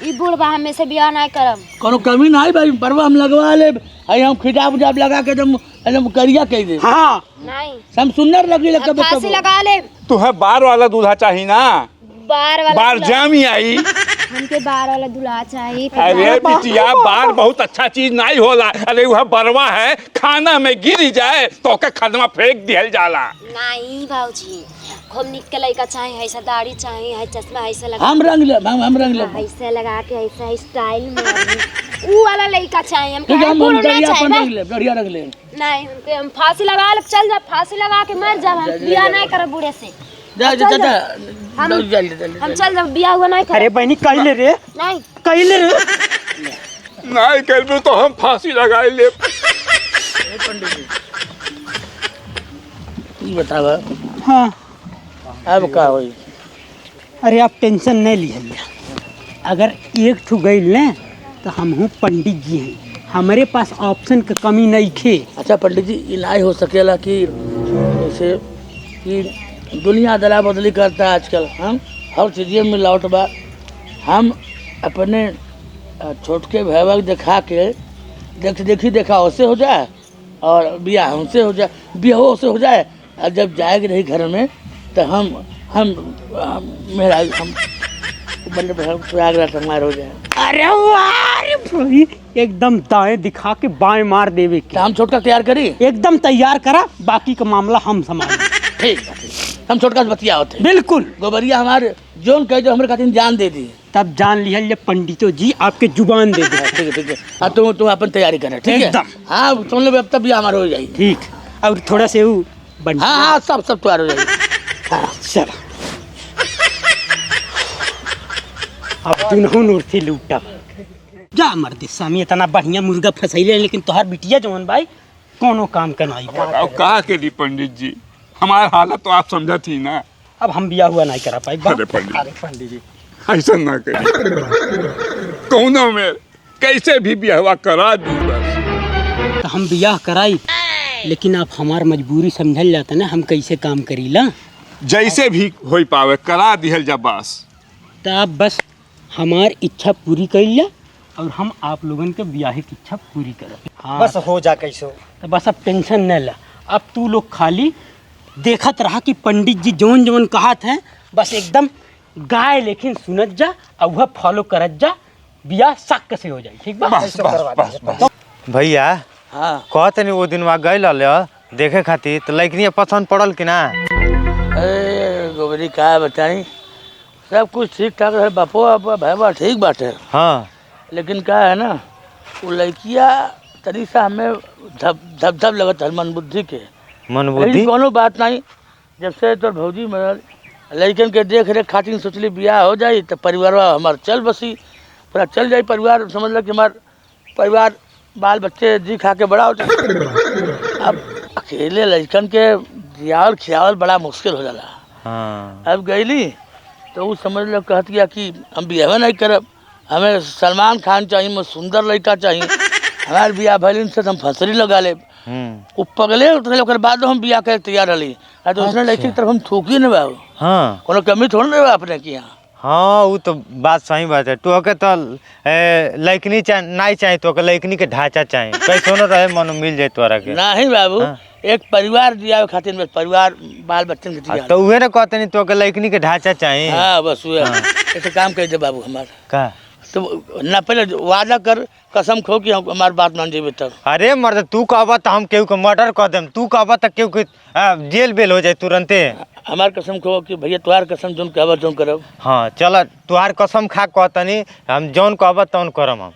ई बूढ़ बा हमें से बियाह नहीं करम। कोनो कमी नहीं भाई, परवा हम लगवा ले, आई हम खिजाब उजाब लगा के एकदम करिया कह दे। हाँ नहीं हम सुंदर लगी हम फांसी लगा ले। तुम्हें बार वाला दूल्हा चाहिए ना? बार वाला बार जामी आई। हमके बार वाला दूल्हा चाहिए। अरे बिटिया, बार बहुत अच्छा चीज नहीं होला। अरे वह बरवा है, खाना में गिर जाए तो के खदमा फेंक दिहल जाला। नहीं भाऊजी, खूब निक के लड़का चाहिए, ऐसा दाढ़ी चाहिए, है चश्मा ऐसा लगा, हम रंग ले, हम रंग ले। ऐसा लगा के ऐसा स्टाइल में वो वाला लड़का चाहिए। हम ठीक है, हम बूढ़ नहीं बढ़िया अपन चाहिए। रंग ले, बढ़िया रंग ले। नहीं हमके हम फांसी लगा ले, चल जा फांसी लगा के मर जा। हम बियाह नहीं करब बूढ़े से। जा जा जा हम जल्दी चल जा, बियाह हुआ नहीं अरे करब। बहनी कैले रे, नहीं कैले रे। नहीं कर तो हम फांसी लगा ले। ये बतावा हाँ अब का होई? अरे आप टेंशन नहीं लिया, अगर एक ठू गई लें तो हम हूँ पंडित जी हैं, हमारे पास ऑप्शन का कमी नहीं खे। अच्छा पंडित जी, इलाज हो सकेला कि जैसे कि दुनिया दला बदली करता है आजकल, हम हर चीज़ में मिलावट बा, हम अपने छोटके भैया दिखा के देखा उससे हो जाए और ब्याह हमसे हो जाए, ब्याह से हो जाए, और जब जाएगी रही घर में तो मेरा हम प्रयागराज हमारा हो जाए। अरे वाह, एकदम दाएं दिखा के बाएं मार देवे के। हम छोटका तैयार करी, एकदम तैयार करा, बाकी का मामला हम संभाल। ठीक हम छोटका से बतिया होते। बिल्कुल, गोबरिया हमारे जोन कह जो हमारे खातिर जान दे दी, तब जान लिया ये पंडितों जी आपके जुबान दे दे। ठीक है, तुम अपन तैयारी करे। ठीक है, एकदम। हाँ तुम लोग अब तब भी हमारा हो जाएगी। ठीक, और थोड़ा से वो हाँ सब तैयार हो जाएगी। चलो अब दुनहु नूर से लूटा जा मर्द स्वामी, इतना बढ़िया मुर्गा फसैले, लेकिन तोहार बिटिया जवन भाई कोनो काम का नहीं। अब कहा के लिए पंडित जी, हमारा हालत तो आप समझा थी ना। अब हम बिया हुआ नहीं करा पाई। अरे पंडित जी ऐसा ना करिए, कौनो में कैसे भी ब्याह करा दी बस। तो हम ब्याह कराई, लेकिन आप हमार मजबूरी समझल जाता ना, हम कैसे काम करीला। जैसे भी हो पावे करा दिहल जा बस। तो आप बस हमार इच्छा पूरी करिला और हम आप लोगन के ब्याह की इच्छा पूरी करब। हाँ बस हो जा कैसो। तो बस अब टेंशन न ला। अब तू लोग खाली देखत रहा कि पंडित जी जौन जौन कहत हैं, बस एकदम गाय लेकिन सुनत जा और वह फॉलो करत जा, ब्याह शक से हो जाए। ठीक बा? बस बस बस बस। भैया हाँ कहते नहीं वो दिन वहाँ गए देखे खातिर, तो लड़की पसंद पड़ल कि ना? अरे गोबरी का बताई, सब कुछ ठीक ठाक है, बापो भैया ठीक बाटे। हाँ लेकिन क्या है ना, वो लड़किया तरी सा हमें धब लगत है मन बुद्धि के। मन लेकिन बुद्धि कोनो बात नहीं, जब से तोर भौजी मरल, लड़कन के देख रेख खातिर सोचली बियाह हो जाई तो परिवार हमार चल बसी, पूरा चल जाई परिवार। समझ लो कि हमार परिवार बाल बच्चे जी खा के बड़ा होता। अब अकेले लड़कन के जियावल खियावल बड़ा मुश्किल हो जाला। हाँ अब गईली तो वो समझ लो कहत गया कि हम बियाह नहीं करब, हमें सलमान खान चाहिए, हमें सुंदर लड़का चाहिए, हमारे बियाह भैलिन से हम फंसरी लगा ले। वो पगले उतरे बाद हम बियाह करे तैयार रही। तो उसने लड़की की तरफ हम थूकी नहीं बाबू। हाँ कोनो कमी थोड़ी नहीं बा अपने की यहाँ। हाँ वो तो बात सही बात है। तो के तो लड़कनी नहीं चाहिए, तो लड़कनी के ढांचा चाहिए, कैसे न रहे मन मिल जाए तोरा के। नहीं बाबू, एक परिवार दिया खातिर में परिवार बाल बच्चन के दिया। तो उहे ना कहते नहीं, तो के लड़कनी के ढांचा चाहिए। हाँ बस वो ऐसे काम कर दे बाबू हमार। का तो ना पहले वादा कर, कसम खो कि हमारी बात मान जेबे तब। अरे मर्द तू कहबा तो हम केहू के मर्डर कर देम, तू कहबा तो केहू के जेल बेल हो जाए तुरंते। हमार कसम खो कि भैया तुम्हार कसम जोन कहबा जोन करब। हाँ चल तुहार कसम खा कहतनी, हम जौन कहबा तौन करम हम।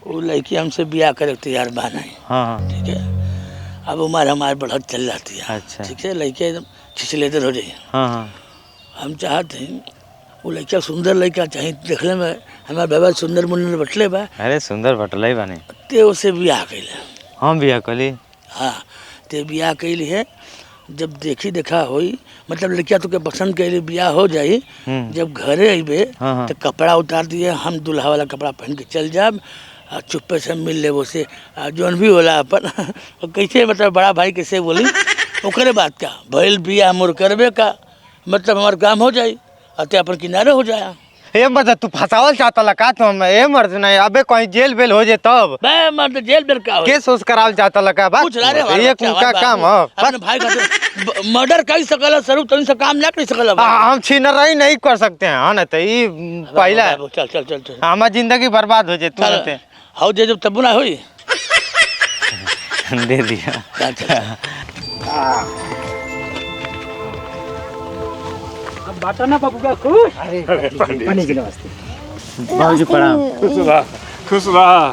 वो लड़की हमसे ब्याह करे तैयार बाना है। हाँ ठीक है, अब उम्र हमारे बढ़त चल जाती है। अच्छा। ठीक है, लड़के एकदम छिछलेदर हो जाए। हाँ हाँ हम चाहते हैं वो लड़का सुंदर लड़का चाहिए, देखने में हमारे बाबा सुंदर मुंडर बटले बा। अरे सुंदर बटले बानी। ते उसे ब्याह कैले। हम बिया कली। हाँ ते ब्याह कैली है। जब देखी देखा होई, मतलब लड़किया तो के पसंद कैली, ब्याह हो जाई, जब घरे अबे तो कपड़ा उतार दिए, हम दूल्हा वाला कपड़ा पहन के चल जाब, चुप्पे से मिल ले वो से जौन भी होला अपन। कैसे मतलब बड़ा भाई कैसे बोली, ओकरे बात का भइल बियाह मोर करबे का, मतलब हमार काम हो जाई, अते अपन किनारे हो जाया। ए मर्द तू फसावल चाहता लगा तो हम। ए मर्द नहीं, अबे कहीं जेल बेल हो जाए तब। बे मर्द जेल बेल का केस सोच करावल चाहता लगा बात। कुछ ना रे एक उनका काम है। अपने भाई का मर्डर कर सकला, सरू तनी से काम ना कर सकला। हम छीनराई नहीं कर सकते हैं। हाँ ना, तो ये पहला चल चल चल चल हमारी जिंदगी बर्बाद हो जाए तुरंत। हाउ दे जब तब ना होई दे दिया। चल चल बाटा ना बाबू का खुश। बाबूजी प्रणाम। खुश रहा।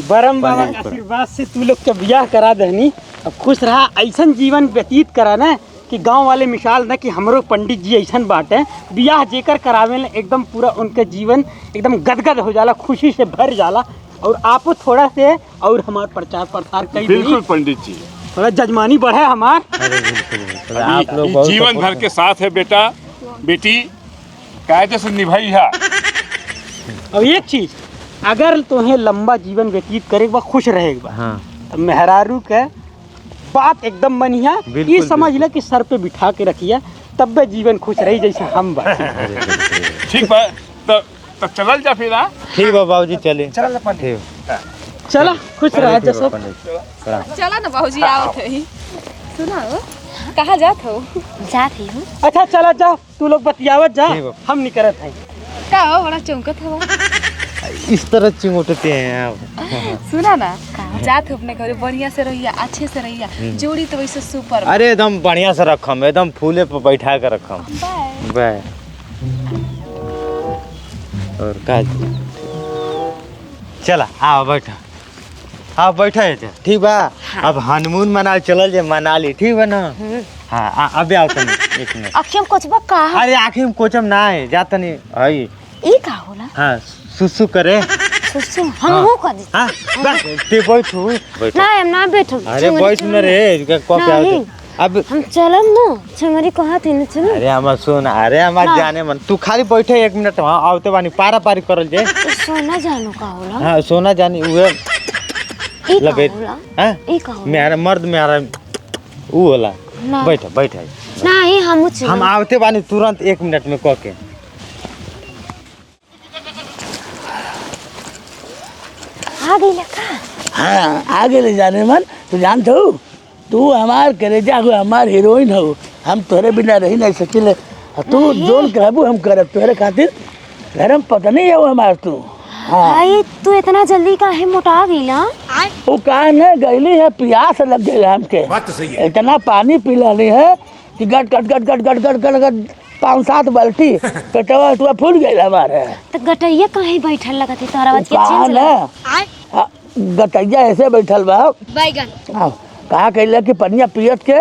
बरम बाबा के आशीर्वाद से तू लोग के ब्याह करा देनी। अब खुश रहा, ऐसा जीवन व्यतीत करा ना कि गांव वाले मिसाल ना कि हमरो पंडित जी ऐसा बाटे, ब्याह जेकर करावे ना एकदम पूरा उनके जीवन एकदम गदगद हो जाला, खुशी से भर जाला। और आप थोड़ा से और हमारे प्रचार प्रसार कई बिल्कुल पंडित जी, थोड़ा जजमानी बढ़े हमार। आप लोग जीवन भर के साथ है बेटा बेटी, कायदे से निभाई है। अब एक चीज, अगर तुम्हें लंबा जीवन व्यतीत करे बा, खुश रहेगा, हाँ तो मेहरारू के बात एकदम बनिया, ये समझ ले कि सर पे बिठा के रखिया, तब भी जीवन खुश रही जैसे हम बा। ठीक बा, तो चलल जा फिर। ठीक बा बाबूजी, चले चल। चला खुश रहा जसो। चला ना बाबूजी, आवत है। सुना हो कहाँ जात हो? जाती हूँ। अच्छा चला जाओ, तू लोग बतियावत जा, हम नहीं करत हैं। का हो बड़ा चौंकत हो? इस तरह चिमोटते हैं आप। सुना ना, जात हो अपने घरे, बढ़िया से रहिया, अच्छे से रहिया, जोड़ी तो वैसे सुपर। अरे एकदम बढ़िया से रखम, एकदम फूले पे बैठा कर रखम। Bye bye. और का चला आओ बैठा, हाँ बैठा है। ठीक बा, अब हनीमून मना चलल जे मनाली, ठीक बा ना? हाँ अबे आओ तनी एक मिनट। अक्षम कोचबा का? अरे आखिर में कोचम ना है, जा तनी हई। ई का होला? हाँ सुसु करे। सुसु हम हो कर दी। हाँ ते बैठो बैठो। ना हम ना बैठो। अरे बैठ न रे, कब पे आओ? अब हम चलम नो छमरी कहा थे न चलो अरे हम सुन अरे हमार जाने मन तू खाली बैठे 1 मिनट वहाँ आवते बानी पारा पारी करल जे सोना जानो का होला हाँ सोना जानी उहे ई लपेट का होला हाँ ई का होला मेरा मर्द मेरा ऊ होला ना। बैठ नहीं हम चलो हम आवते बानी तुरंत 1 मिनट में कह के आ गई लका हाँ आगे ले जाने मन तू जानते हो तू हमार करेजा हो हमार हीरोइन हो हम तोरे बिना रही नहीं सकिले तू जोन कहबू हम करब तोरे खातिर गरम पता नहीं है हमार तू हाँ भाई तू इतना जल्दी काहे मोटा गईला वो कहा न गईली है प्यास लग गई हमके इतना पानी पी लानी है कि गट गट गट गट गट गट गट गट 5-7 बाल्टी पेटवा उटवा फूल गई हमारे तो गटैया काहे बैठल लगत है तोरा बात के कहा चेंज न गटैया ऐसे बैठल बा बैगन कहा कहला कि पनिया पियत के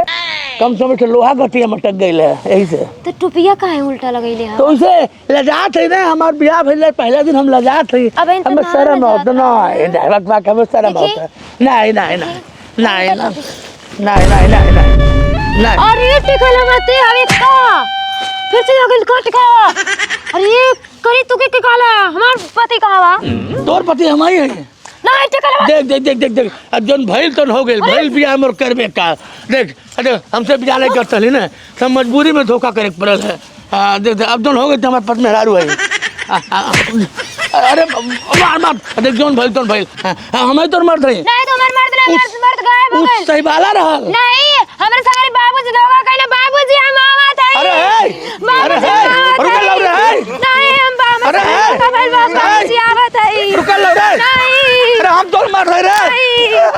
कम समय से लोहा गटिया मटक गई है यही से तो टुपिया काहे उल्टा लगैले है तो उसे लजात है ना हमार बियाह भइले पहले दिन हम लजात है अब इन तो हमें ना शर्म लजात होता ना ड्राइवर बा हमें शर्म होता नहीं नहीं नहीं नहीं नहीं नहीं नहीं नहीं अरे टिकला मत अबे का फिर से अगल कट का अरे करी तू के टिकला हमार पति कहवा तोर पति हमारी है नहीं टिकला देख देख देख देख देख अब जौन भइल तो हो गेल भइल बियाह मोर करबे का देख अरे हमसे बियाह नहीं करता ही ना सब मजबूरी में धोखा करे पड़ल है देख देख अब जौन हो गए तो हमारे पति मेहरारू है अरे मार मार देख जौन भइल तौन भइल हमें तो मर्द रही नहीं तो हमार मर्द ना मर्द गायब हो गए सही वाला रहल नहीं हमरे संगे बाबूजी लोगा कहले बाबूजी हम आवत है अरे है अरे है रुक लो रे नहीं हम अरे बाबूजी आवत है रुक लो रे नहीं अरे हम तो मर रहे रे